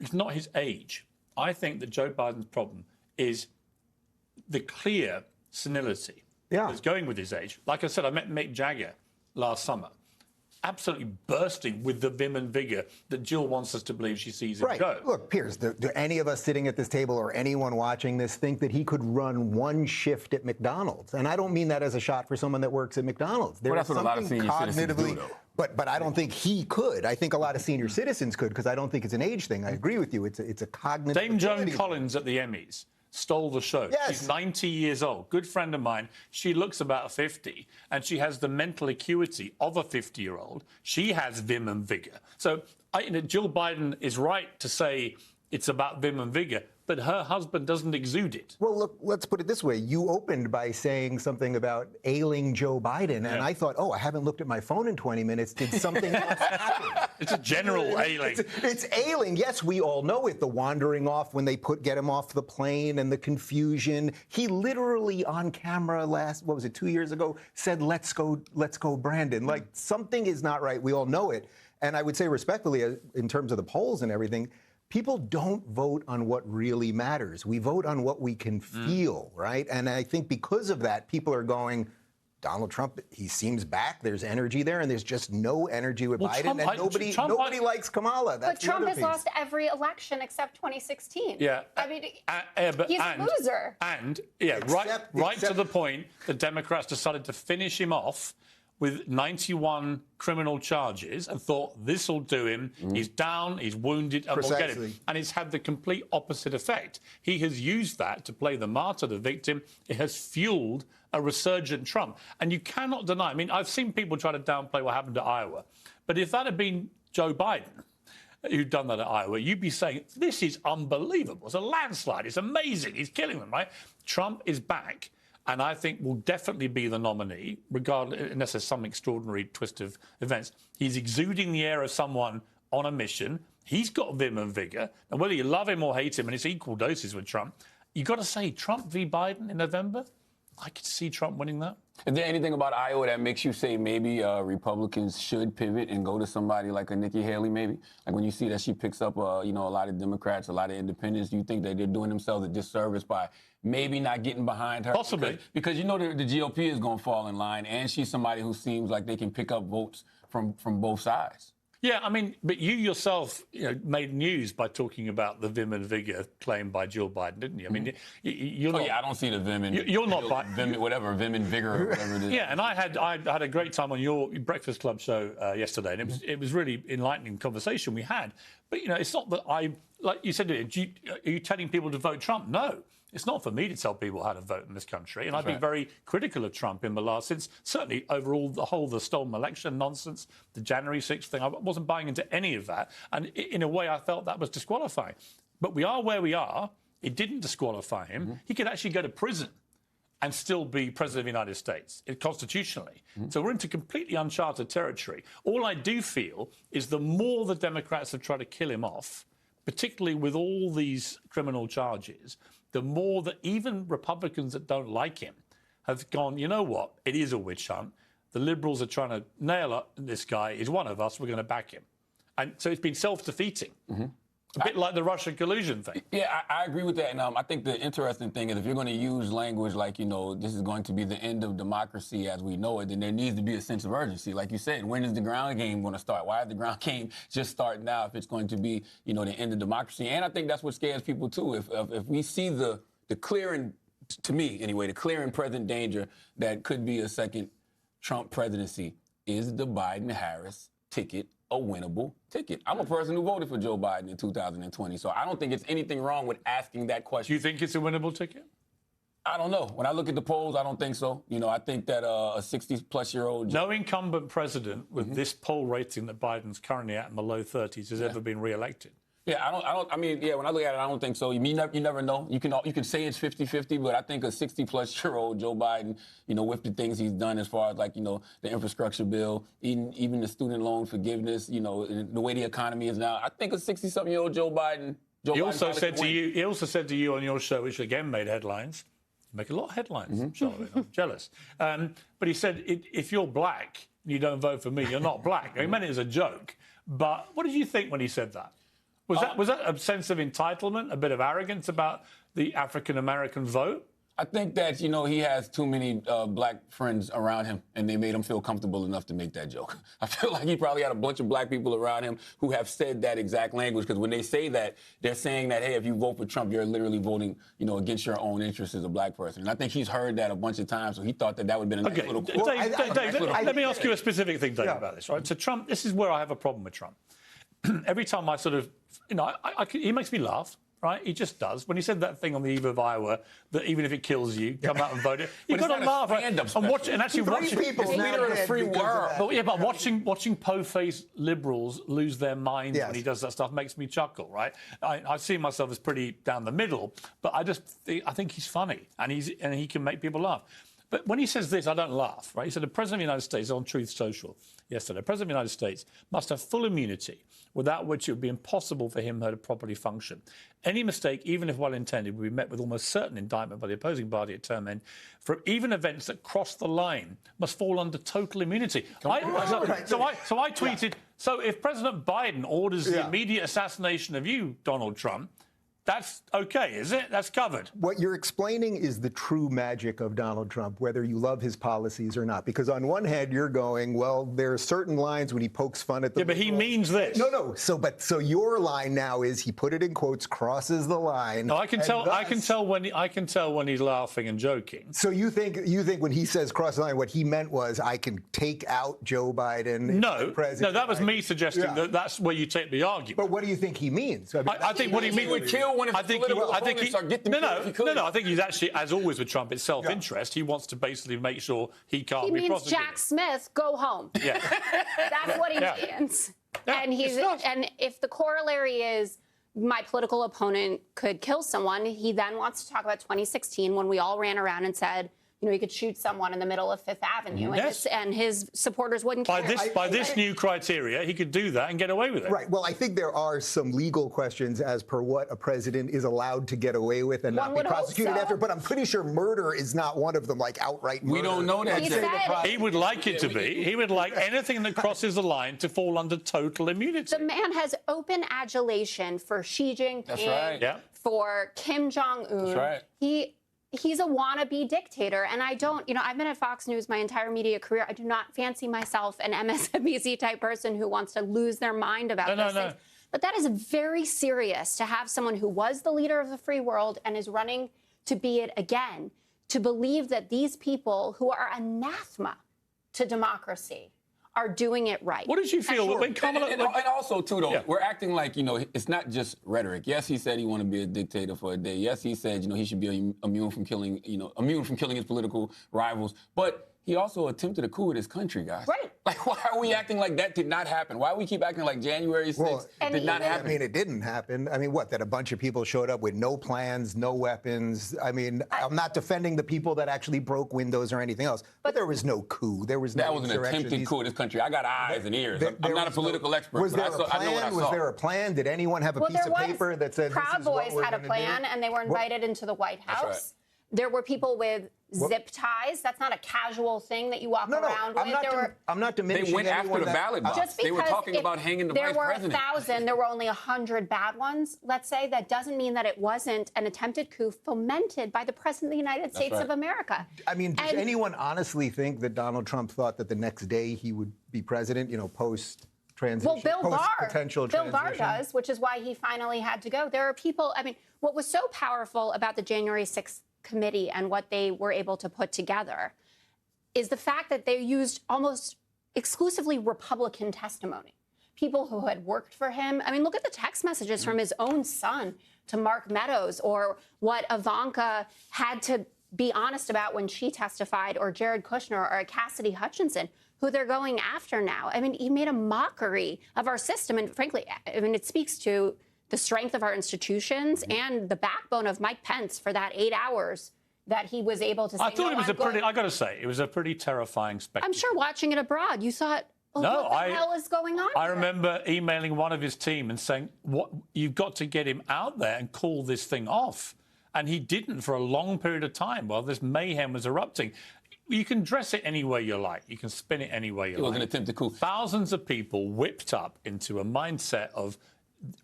it's not his age. I think that Joe Biden's problem is the clear senility that's going with his age. Like I said, I met Mick Jagger last summer, absolutely bursting with the vim and vigour that Jill wants us to believe she sees him go.
Look, Piers, do any of us sitting at this table or anyone watching this think that he could run one shift at McDonald's? And I don't mean that as a shot for someone that works at McDonald's.
That's what a lot of senior citizens do, though.
But I don't think he could. I think a lot of senior citizens could, because I don't think it's an age thing. I agree with you. It's a cognitive.
Dame Joan Collins at the Emmys stole the show.
Yes.
She's 90 years old. Good friend of mine. She looks about 50, and she has the mental acuity of a 50-year-old. She has vim and vigour. So Jill Biden is right to say it's about vim and vigour, but her husband doesn't exude it.
Well, look, let's put it this way. You opened by saying something about ailing Joe Biden, and I thought, I haven't looked at my phone in 20 minutes. Did something else happen?
It's a general ailing.
It's ailing. Yes, we all know it. The wandering off when they get him off the plane and the confusion. He literally on camera 2 years ago, said, let's go, Brandon. Like, something is not right. We all know it. And I would say respectfully, in terms of the polls and everything, people don't vote on what really matters. We vote on what we can feel, right? And I think because of that, people are going, Donald Trump, he seems back. There's energy there, and there's just no energy with Biden. And nobody likes Kamala. That's
but Trump has lost every election except 2016.
Yeah.
I mean, he's a loser.
And, right to the point, the Democrats decided to finish him off with 91 criminal charges and thought, this will do him. He's down, he's wounded, and we'll get him. And it's had the complete opposite effect. He has used that to play the martyr, the victim. It has fueled a resurgent Trump. And you cannot deny, I mean, I've seen people try to downplay what happened to Iowa. But if that had been Joe Biden who'd done that at Iowa, you'd be saying, this is unbelievable. It's a landslide. It's amazing. He's killing them, right? Trump is back. And I think will definitely be the nominee, regardless, unless there's some extraordinary twist of events. He's exuding the air of someone on a mission. He's got vim and vigour. And whether you love him or hate him, and it's equal doses with Trump, you've got to say Trump v. Biden in November. I could see Trump winning that.
Is there anything about Iowa that makes you say maybe Republicans should pivot and go to somebody like a Nikki Haley, maybe? Like when you see that she picks up, you know, a lot of Democrats, a lot of independents, do you think that they're doing themselves a disservice by maybe not getting behind her?
Possibly.
Because you know the GOP is going to fall in line, and she's somebody who seems like they can pick up votes from both sides.
Yeah, I mean, but you yourself, made news by talking about the vim and vigor claimed by Jill Biden, didn't you? I mean, you're not.
Yeah, I don't see the vim and.
You're not
vim and vigor, or whatever it is.
Yeah, and I had a great time on your Breakfast Club show yesterday, and it was really enlightening conversation we had. But it's not that like you said, are you telling people to vote Trump? No. It's not for me to tell people how to vote in this country. And I've been very critical of Trump in the last, since certainly overall the stolen election nonsense, the January 6th thing. I wasn't buying into any of that. And in a way, I felt that was disqualifying. But we are where we are. It didn't disqualify him. He could actually go to prison and still be president of the United States, constitutionally. So we're into completely uncharted territory. All I do feel is the more the Democrats have tried to kill him off, particularly with all these criminal charges, the more that even Republicans that don't like him have gone, you know what, it is a witch hunt. The Liberals are trying to nail this guy. He's one of us. We're going to back him. And so it's been self-defeating. A bit like the Russian collusion thing.
Yeah, I agree with that. And I think the interesting thing is if you're going to use language like, this is going to be the end of democracy as we know it, then there needs to be a sense of urgency. Like you said, when is the ground game going to start? Why is the ground game just starting now if it's going to be, the end of democracy? And I think that's what scares people, too. If we see the clear and, to me anyway, the clear and present danger that could be a second Trump presidency, is the Biden-Harris ticket a winnable ticket? I'm a person who voted for Joe Biden in 2020, so I don't think it's anything wrong with asking that question.
Do you think it's a winnable ticket?
I don't know. When I look at the polls, I don't think so. I think that a 60-plus-year-old...
No incumbent president with this poll rating that Biden's currently at in the low 30s has ever been re-elected.
Yeah, I mean, when I look at it, I don't think so. You never know. You can say it's 50-50, but I think a 60-plus-year-old Joe Biden, with the things he's done as far as the infrastructure bill, even the student loan forgiveness, the way the economy is now, I think a 60-something-year-old Joe Biden. He also said
to you on your show, which again made headlines. You make a lot of headlines, Charlotte. I'm jealous. But he said, if you're black, you don't vote for me. You're not black. He meant it as a joke. But what did you think when he said that? Was that a sense of entitlement, a bit of arrogance about the African-American vote?
I think that, he has too many black friends around him, and they made him feel comfortable enough to make that joke. I feel like he probably had a bunch of black people around him who have said that exact language, because when they say that, they're saying that, hey, if you vote for Trump, you're literally voting, against your own interests as a black person. And I think he's heard that a bunch of times, so he thought that would have been a nice little quote.
Dave, let me ask you a specific thing, Dave, about this, right? So Trump, this is where I have a problem with Trump. Every time I sort of, he makes me laugh, right? He just does. When he said that thing on the eve of Iowa, that even if it kills you, come out and vote it, you've got to laugh. Right? And actually watching
people
leader of the free world.
But watching po-faced liberals lose their minds when he does that stuff makes me chuckle, right? I see myself as pretty down the middle, but I think he's funny and he can make people laugh. But when he says this, I don't laugh, right? He said the President of the United States on Truth Social yesterday, the President of the United States must have full immunity, without which it would be impossible for him to properly function. Any mistake, even if well-intended, would be met with almost certain indictment by the opposing party at term end. For even events that cross the line must fall under total immunity. So I tweeted, so if President Biden orders the immediate assassination of you, Donald Trump, that's okay, is it? That's covered.
What you're explaining is the true magic of Donald Trump, whether you love his policies or not. Because on one hand, you're going, well, there are certain lines when he pokes fun at the...
Yeah, but he means this.
No. So your line now is, he put it in quotes, crosses the line.
No, I can tell when he's laughing and joking.
So you think when he says cross the line, what he meant was, I can take out Joe Biden.
No, that was me suggesting that that's where you take the argument.
But what do you think he means?
I think what he means
would kill one of his political opponents or get them killed if he could.
No, I think he's actually, as always with Trump, it's self-interest. He wants to basically make sure he can't be prosecuted.
He means Jack Smith, go home.
Yeah.
That's what he means.
Yeah,
and if the corollary is my political opponent could kill someone, he then wants to talk about 2016 when we all ran around and said, you know, he could shoot someone in the middle of Fifth Avenue,
Yes.
and his supporters wouldn't care.
By this new criteria, he could do that and get away with it.
Right. Well, I think there are some legal questions as per what a president is allowed to get away with and not be prosecuted after. But I'm pretty sure murder is not one of them, like outright murder.
We don't know that.
He would like it to be. He would like anything that crosses the line to fall under total immunity.
The man has open adulation for Xi Jinping,
That's right.
Yeah.
for Kim Jong-un.
That's right.
He's a wannabe dictator, and I don't, you know, I've been at Fox News my entire media career. I do not fancy myself an MSNBC type person who wants to lose their mind about those things. But that is very serious to have someone who was the leader of the free world and is running to be it again, to believe that these people who are anathema to democracy are doing it right.
What did you feel when Kamala...
And also, too, though, we're acting like, you know, it's not just rhetoric. Yes, he said he wanted to be a dictator for a day. Yes, he said, you know, he should be immune from killing his political rivals. But he also attempted a coup in his country, guys.
Right.
Like, why are we acting like that did not happen? Why do we keep acting like January 6th did not happen?
I mean, it didn't happen. I mean, what, that a bunch of people showed up with no plans, no weapons? I mean, I'm not defending the people that actually broke windows or anything else, but there was no coup. There was no
That was an attempted coup in this country. I got eyes and ears. I'm not a political expert,
was there
but I know what I saw.
Was there a plan? Did anyone have a piece of paper that said
Proud Boys had a plan, and they were invited into the White House.
Right.
There were people with zip ties. That's not a casual thing that you walk around with.
I'm not diminishing.
They went after the ballot box.
Just
they were
because
talking about hanging the vice president.
There were 1,000. There were only 100 bad ones. Let's say that doesn't mean that it wasn't an attempted coup fomented by the president of the United States of America.
I mean, does anyone honestly think that Donald Trump thought that the next day he would be president? You know, post transition.
Well,
potential
Bill Barr
transition?
does, which is why he finally had to go. There are people. I mean, what was so powerful about the January 6th committee and what they were able to put together is the fact that they used almost exclusively Republican testimony. People who had worked for him. I mean, look at the text messages from his own son to Mark Meadows, or what Ivanka had to be honest about when she testified, or Jared Kushner, or Cassidy Hutchinson, who they're going after now. I mean, he made a mockery of our system. And frankly, I mean, it speaks to the strength of our institutions and the backbone of Mike Pence for that 8 hours that he was able to say,
I thought it was I got to say, it was a pretty terrifying spectacle.
I'm sure watching it abroad, you thought, what the hell is going on
I
here?
remember emailing one of his team and saying, you've got to get him out there and call this thing off. And he didn't for a long period of time while this mayhem was erupting. You can dress it any way you like. You can spin it any way you like.
It was an attempted coup.
Thousands of people whipped up into a mindset of,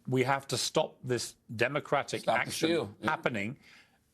we have to stop this democratic action happening,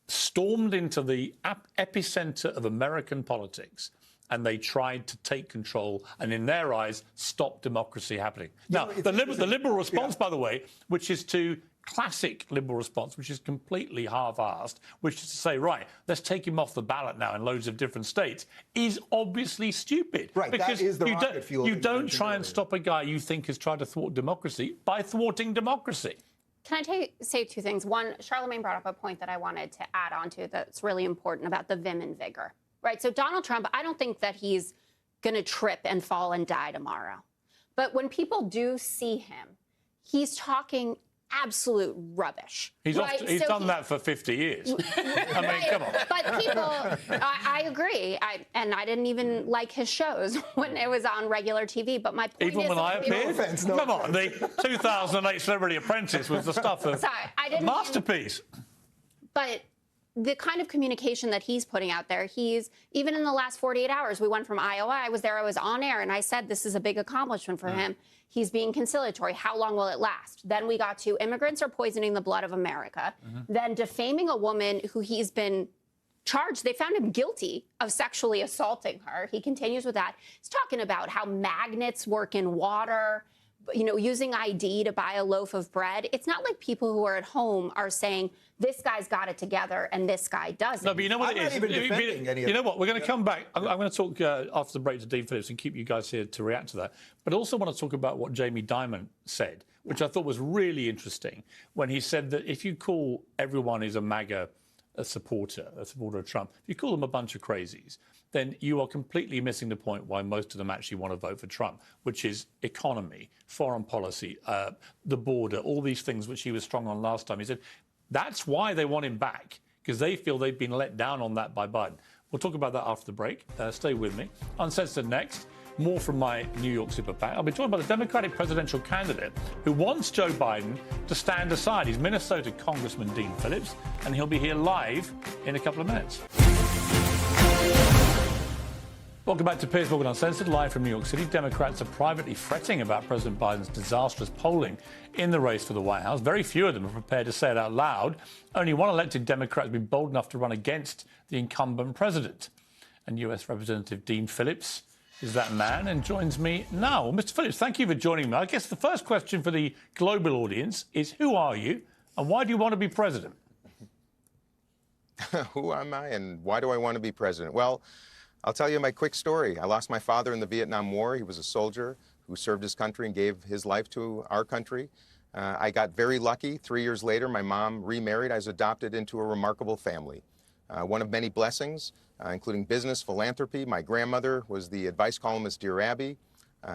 stormed into the epicenter of American politics, and they tried to take control and, in their eyes, stop democracy happening. Now, the liberal response, by the way, which is to classic liberal response, which is completely half-assed, which is to say, right, let's take him off the ballot now in loads of different states, is obviously stupid.
Right,
because
that is the rocket fuel.
You don't try and stop a guy you think has tried to thwart democracy by thwarting democracy.
Can I say two things? One, Charlemagne brought up a point that I wanted to add on to that's really important about the vim and vigor. Right, so Donald Trump, I don't think that he's going to trip and fall and die tomorrow. But when people do see him, he's talking absolute rubbish.
He's done that for 50 years. I mean, come on.
But people, I agree. And I didn't even like his shows when it was on regular TV. But my point
even
is,
when I appeared? Come on, the 2008 Celebrity Apprentice was the stuff of masterpiece.
But the kind of communication that he's putting out there, even in the last 48 hours, we went from Iowa, I was there, I was on air, and I said this is a big accomplishment for him. He's being conciliatory. How long will it last? Then we got to immigrants are poisoning the blood of America. Then defaming a woman who he's been charged. They found him guilty of sexually assaulting her. He continues with that. He's talking about how magnets work in water, using ID to buy a loaf of bread. It's not like people who are at home are saying, this guy's got it together and this guy doesn't.
No, but you know what it is? You know what? We're going to come back. I'm going to talk after the break to Dean Phillips and keep you guys here to react to that. But I also want to talk about what Jamie Dimon said, which I thought was really interesting, when he said that if you call everyone who's a MAGA a supporter of Trump, if you call them a bunch of crazies, then you are completely missing the point why most of them actually want to vote for Trump, which is economy, foreign policy, the border, all these things which he was strong on last time. He said that's why they want him back, because they feel they've been let down on that by Biden. We'll talk about that after the break. Stay with me. Uncensored next. More from my New York super PAC. I'll be joined by the Democratic presidential candidate who wants Joe Biden to stand aside. He's Minnesota Congressman Dean Phillips, and he'll be here live in a couple of minutes. Welcome back to Piers Morgan Uncensored, live from New York City. Democrats are privately fretting about President Biden's disastrous polling in the race for the White House. Very few of them are prepared to say it out loud. Only one elected Democrat has been bold enough to run against the incumbent president. And US Representative Dean Phillips is that man and joins me now. Well, Mr. Phillips, thank you for joining me. I guess the first question for the global audience is, who are you and why do you want to be president?
Who am I and why do I want to be president? Well, I'll tell you my quick story. I lost my father in the Vietnam War. He was a soldier who served his country and gave his life to our country. I got very lucky. 3 years later, my mom remarried. I was adopted into a remarkable family. One of many blessings, including business, philanthropy. My grandmother was the advice columnist Dear Abby,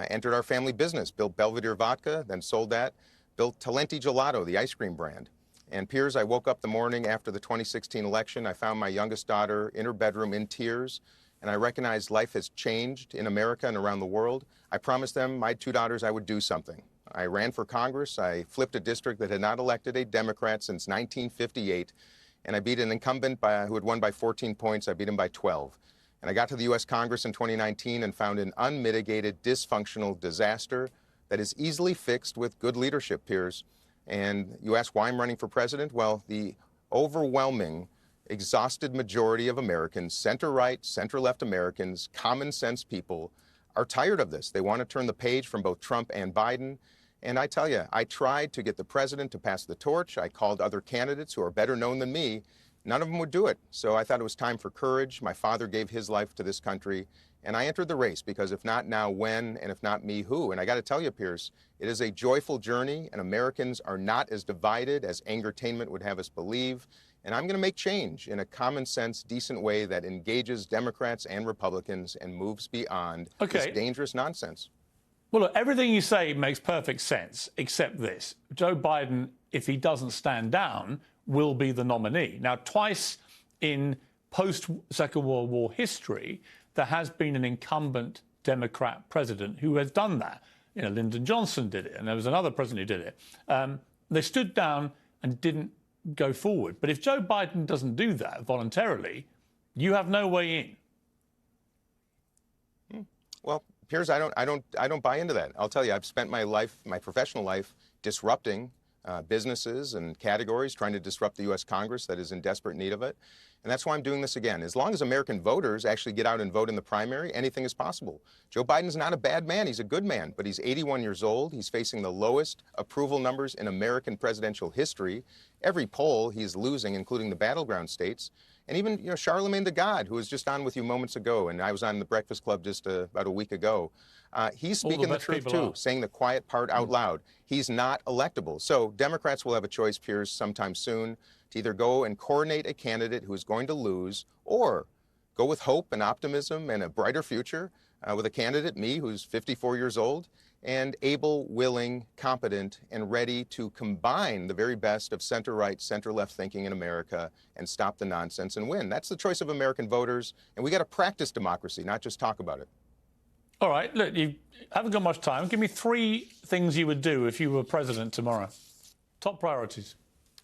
entered our family business, built Belvedere Vodka, then sold that, built Talenti Gelato, the ice cream brand. And Piers, I woke up the morning after the 2016 election. I found my youngest daughter in her bedroom in tears, and I recognized life has changed in America and around the world. I promised them, my two daughters, I would do something. I ran for Congress. I flipped a district that had not elected a Democrat since 1958. And I beat an incumbent who had won by 14 points. I beat him by 12. And I got to the U.S. Congress in 2019 and found an unmitigated, dysfunctional disaster that is easily fixed with good leadership, Piers. And you ask why I'm running for president? Well, the overwhelming, exhausted majority of Americans, center-right, center-left Americans, common sense people, are tired of this. They want to turn the page from both Trump and Biden. And I tell you, I tried to get the president to pass the torch. I called other candidates who are better known than me. None of them would do it. So I thought it was time for courage. My father gave his life to this country. And I entered the race because if not now, when? And if not me, who? And I got to tell you, Piers, it is a joyful journey. And Americans are not as divided as Angertainment would have us believe. And I'm going to make change in a common sense, decent way that engages Democrats and Republicans and moves beyond this dangerous nonsense.
Well, look, everything you say makes perfect sense, except this. Joe Biden, if he doesn't stand down, will be the nominee. Now, twice in post-Second World War history, there has been an incumbent Democrat president who has done that. You know, Lyndon Johnson did it, and there was another president who did it. They stood down and didn't go forward. But if Joe Biden doesn't do that voluntarily, you have no way in.
Well, Piers, I don't buy into that. I'll tell you, I've spent my life, my professional life, disrupting businesses and categories, trying to disrupt the U.S. Congress that is in desperate need of it. And that's why I'm doing this again. As long as American voters actually get out and vote in the primary, anything is possible. Joe Biden's not a bad man. He's a good man, but he's 81 years old. He's facing the lowest approval numbers in American presidential history. Every poll he's losing, including the battleground states. And even, you know, Charlemagne the God, who was just on with you moments ago, and I was on the Breakfast Club just about a week ago, he's speaking the truth too, saying the quiet part out loud. He's not electable. So Democrats will have a choice, Piers, sometime soon, to either go and coordinate a candidate who is going to lose, or go with hope and optimism and a brighter future with a candidate, me, who's 54 years old, and able, willing, competent, and ready to combine the very best of center-right, center-left thinking in America and stop the nonsense and win. That's the choice of American voters, and we got to practice democracy, not just talk about it.
All right, look, you haven't got much time. Give me 3 things you would do if you were president tomorrow. Top priorities.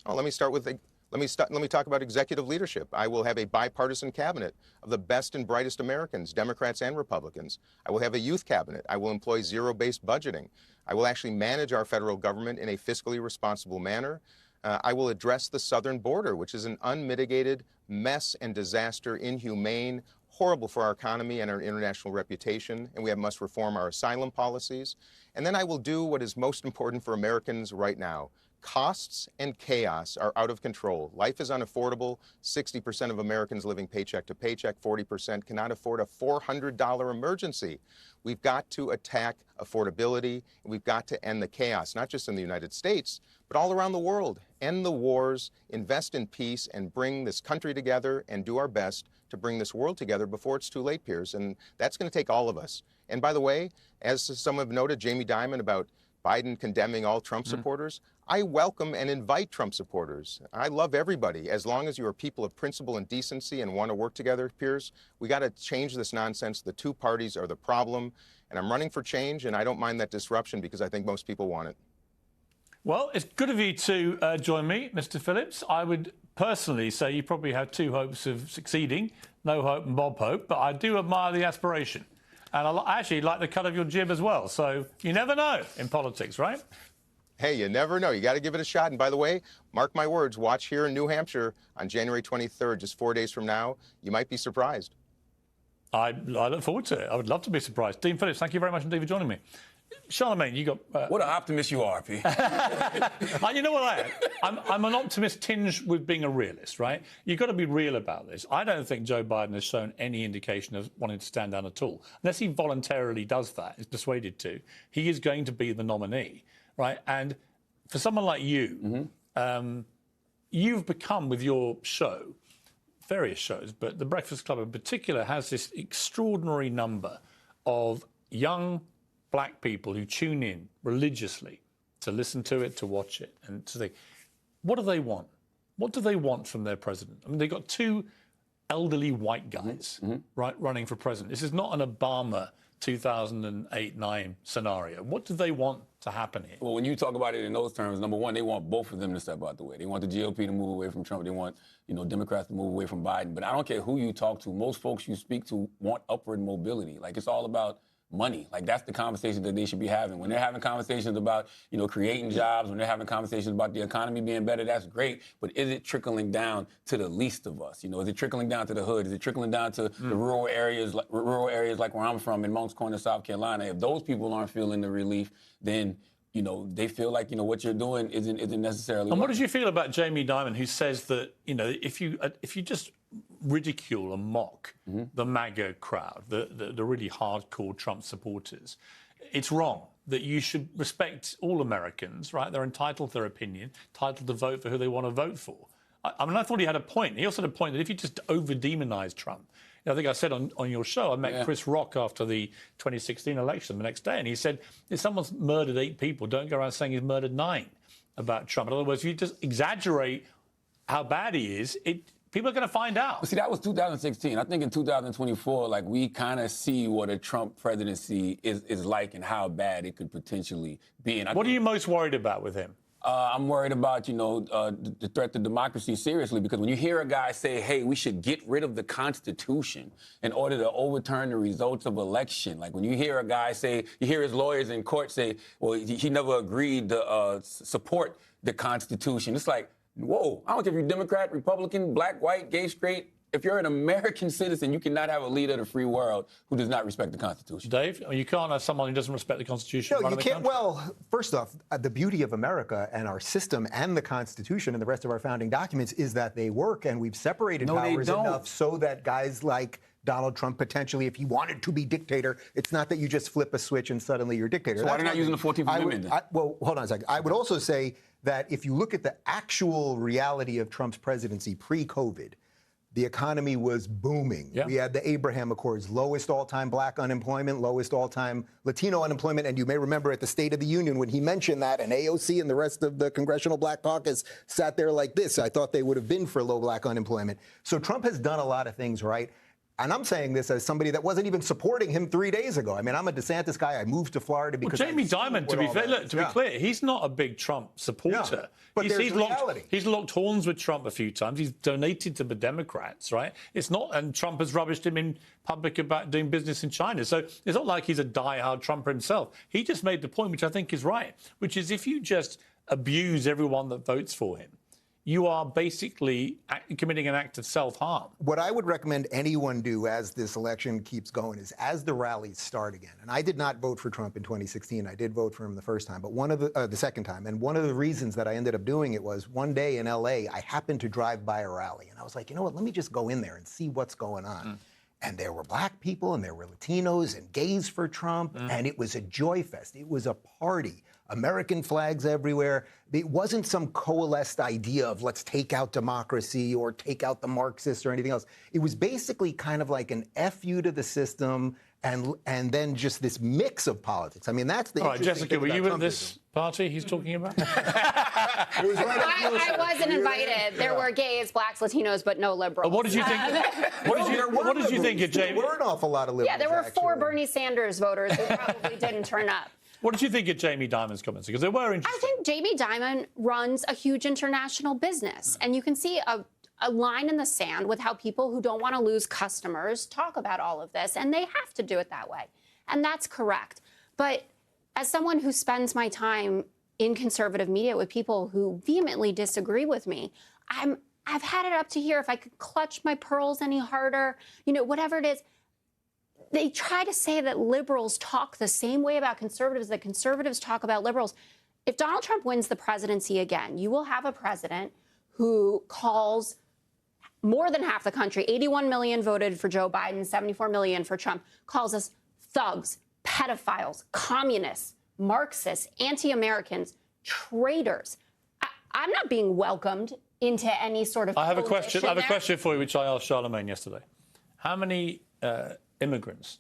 Oh, let me talk about executive leadership. I will have a bipartisan cabinet of the best and brightest Americans, Democrats and Republicans. I will have a youth cabinet. I will employ zero-based budgeting. I will actually manage our federal government in a fiscally responsible manner. I will address the southern border, which is an unmitigated mess and disaster, inhumane, horrible for our economy and our international reputation, and we must reform our asylum policies. And then I will do what is most important for Americans right now. Costs and chaos are out of control. Life is unaffordable. 60% of Americans living paycheck to paycheck, 40% cannot afford a $400 emergency. We've got to attack affordability, and we've got to end the chaos, not just in the United States, but all around the world. End the wars, invest in peace, and bring this country together and do our best to bring this world together before it's too late, Piers. And that's going to take all of us. And by the way, as some have noted, Jamie Dimon, about Biden condemning all Trump supporters, I welcome and invite Trump supporters. I love everybody. As long as you are people of principle and decency and want to work together, Piers, we got to change this nonsense. The two parties are the problem. And I'm running for change, and I don't mind that disruption because I think most people want it.
Well, it's good of you to join me, Mr. Phillips. I would personally say you probably have two hopes of succeeding, no hope and Bob hope, but I do admire the aspiration. And I actually like the cut of your jib as well. So you never know in politics, right?
Hey, you never know. You got to give it a shot. And by the way, mark my words, watch here in New Hampshire on January 23rd, just 4 days from now. You might be surprised.
I look forward to it. I would love to be surprised. Dean Phillips, thank you very much indeed for joining me. Charlemagne, you got...
What an optimist you are, P.
You know what I am? I'm an optimist tinged with being a realist, right? You've got to be real about this. I don't think Joe Biden has shown any indication of wanting to stand down at all. Unless he voluntarily does that, is persuaded to, he is going to be the nominee, right? And for someone like you, you've become, with your show, various shows, but The Breakfast Club in particular has this extraordinary number of young black people who tune in religiously to listen to it, to watch it, and to think, what do they want? What do they want from their president? I mean, they've got two elderly white guys right running for president. This is not an Obama 2008-9 scenario. What do they want to happen here?
Well, when you talk about it in those terms, number one, they want both of them to step out the way. They want the GOP to move away from Trump. They want, Democrats to move away from Biden. But I don't care who you talk to. Most folks you speak to want upward mobility. Like, it's all about money. Like, that's the conversation that they should be having. When they're having conversations about, creating jobs, when they're having conversations about the economy being better, that's great. But is it trickling down to the least of us? Is it trickling down to the hood? Is it trickling down to the rural areas like where I'm from in Moncks Corner, South Carolina? If those people aren't feeling the relief, then they feel like, what you're doing isn't necessarily.
And what did you feel about Jamie Dimon, who says that, if you just ridicule and mock the MAGA crowd, the really hardcore Trump supporters, it's wrong, that you should respect all Americans, right? They're entitled to their opinion, entitled to vote for who they want to vote for. I mean, I thought he had a point. He also had a point that if you just over-demonize Trump, I think I said on your show, I met Chris Rock after the 2016 election the next day, and he said, if someone's murdered 8 people, don't go around saying he's murdered 9 about Trump. In other words, if you just exaggerate how bad he is, people are going to find out.
Well, see, that was 2016. I think in 2024, we kind of see what a Trump presidency is like and how bad it could potentially be. And
what are you most worried about with him?
I'm worried about, the threat to democracy seriously, because when you hear a guy say, hey, we should get rid of the Constitution in order to overturn the results of election, like when you hear a guy say, you hear his lawyers in court say, well, he never agreed to support the Constitution. It's like, whoa, I don't care if you're Democrat, Republican, black, white, gay, straight. If you're an American citizen, you cannot have a leader of the free world who does not respect the Constitution.
Dave, you can't have someone who doesn't respect the Constitution.
No, you can't. Well, first off, the beauty of America and our system and the Constitution and the rest of our founding documents is that they work, and we've separated powers enough so that guys like Donald Trump, potentially, if he wanted to be dictator, it's not that you just flip a switch and suddenly you're dictator.
So why are they not using the 14th Amendment then?
Well, hold on a second. I would also say that if you look at the actual reality of Trump's presidency pre-COVID, the economy was booming. Yeah. We had the Abraham Accords, lowest all-time black unemployment, lowest all-time Latino unemployment. And you may remember at the State of the Union when he mentioned that, and AOC and the rest of the Congressional Black Caucus sat there like this. I thought they would have been for low black unemployment. So Trump has done a lot of things right. And I'm saying this as somebody that wasn't even supporting him 3 days ago. I mean, I'm a DeSantis guy. I moved to Florida because
Jamie Dimon, to be fair, to be clear, he's not a big Trump supporter.
Yeah, but
he's locked horns with Trump a few times. He's donated to the Democrats, right? It's not, and Trump has rubbished him in public about doing business in China. So it's not like he's a diehard Trumper himself. He just made the point, which I think is right, which is if you just abuse everyone that votes for him, you are basically committing an act of self-harm.
What I would recommend anyone do as this election keeps going is as the rallies start again, and I did not vote for Trump in 2016. I did vote for him the first time, but the second time. And one of the reasons that I ended up doing it was one day in LA, I happened to drive by a rally, and I was like, you know what, let me just go in there and see what's going on. And there were black people, and there were Latinos and gays for Trump, and it was a joy fest. It was a party. American flags everywhere. It wasn't some coalesced idea of let's take out democracy or take out the Marxists or anything else. It was basically kind of like an FU to the system and then just this mix of politics. I mean, that's the.
All right, Jessica, were you in this party he's talking about?
I wasn't invited. There were gays, blacks, Latinos, but no liberals.
What did you think? What did you think of Jamie?
There were an awful lot of liberals.
Yeah, there were
actually.
4 Bernie Sanders voters who probably didn't turn up.
What did you think of Jamie Dimon's comments? Because they were interesting.
I think Jamie Dimon runs a huge international business, and you can see a line in the sand with how people who don't want to lose customers talk about all of this, and they have to do it that way. And that's correct. But as someone who spends my time in conservative media with people who vehemently disagree with me, I've had it up to here. If I could clutch my pearls any harder, whatever it is. They try to say that liberals talk the same way about conservatives that conservatives talk about liberals. If Donald Trump wins the presidency again, you will have a president who calls more than half the country, 81 million voted for Joe Biden, 74 million for Trump, calls us thugs, pedophiles, communists, Marxists, anti-Americans, traitors. I'm not being welcomed into any sort of.
I have a question for you, which I asked Charlemagne yesterday. How many immigrants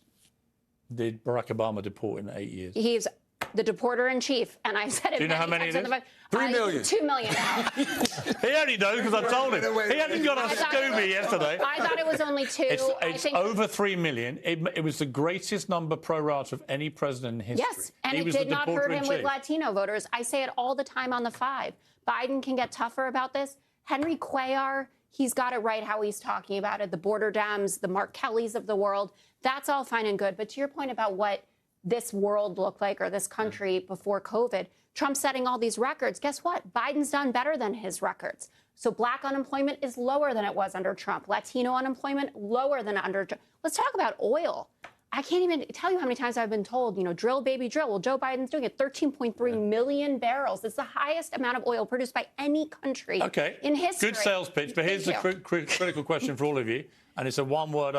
did Barack Obama deport in 8 years?
He's the deporter in chief, and I said it.
Do you know how many it is?
3 million.
2 million now.
He only knows because I told him. He hadn't got on Scooby yesterday.
I thought it was only 2.
It's over 3 million. It was the greatest number pro rata of any president in history.
Yes, and it did not hurt him with Latino voters. I say it all the time on the 5. Biden can get tougher about this. Henry Cuellar, he's got it right how he's talking about it. The border Dems, the Mark Kellys of the world, that's all fine and good. But to your point about what this world looked like or this country before COVID, Trump's setting all these records. Guess what? Biden's done better than his records. So black unemployment is lower than it was under Trump. Latino unemployment lower than under Trump. Let's talk about oil. I can't even tell you how many times I've been told, drill, baby, drill. Well, Joe Biden's doing it. 13.3 million barrels. It's the highest amount of oil produced by any country in history.
Good sales pitch. But here's the critical question for all of you, and it's a one-word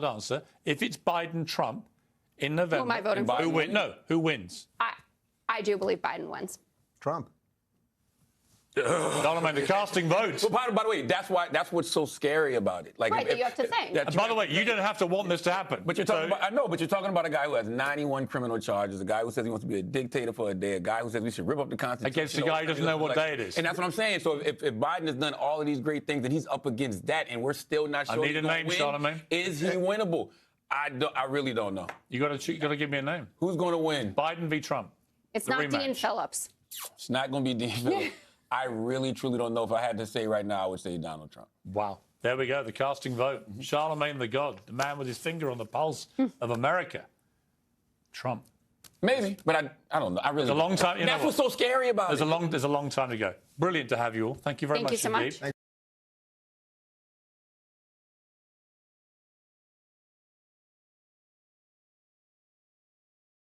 answer. If it's Biden-Trump in November,
who am I voting for?
Who wins?
I do believe Biden wins.
Trump.
The casting votes.
Well, by the way, that's what's so scary about it. Like,
that you have to think.
And by the way, you don't have to want this to happen.
But you're talking about, I know, but you're talking about a guy who has 91 criminal charges, a guy who says he wants to be a dictator for a day, a guy who says we should rip up the Constitution.
Against a guy who doesn't know what day it is.
And that's what I'm saying. So if Biden has done all of these great things and he's up against that and we're still not sure
I need a name, Charlemagne.
Is he winnable? I really don't know.
You got to give me a name.
Who's going to win?
Biden v. Trump.
It's not Dean Phillips.
It's not going to be Dean Phillips. I really, truly don't know. If I had to say right now, I would say Donald Trump.
Wow. There we go, the casting vote. Charlemagne the God, the man with his finger on the pulse of America. Trump.
Maybe, but I don't know. I really.
It's a long time.
That's what's so scary about
it. There's a long time to go. Brilliant to have you all. Thank you very much.
Thank you so much.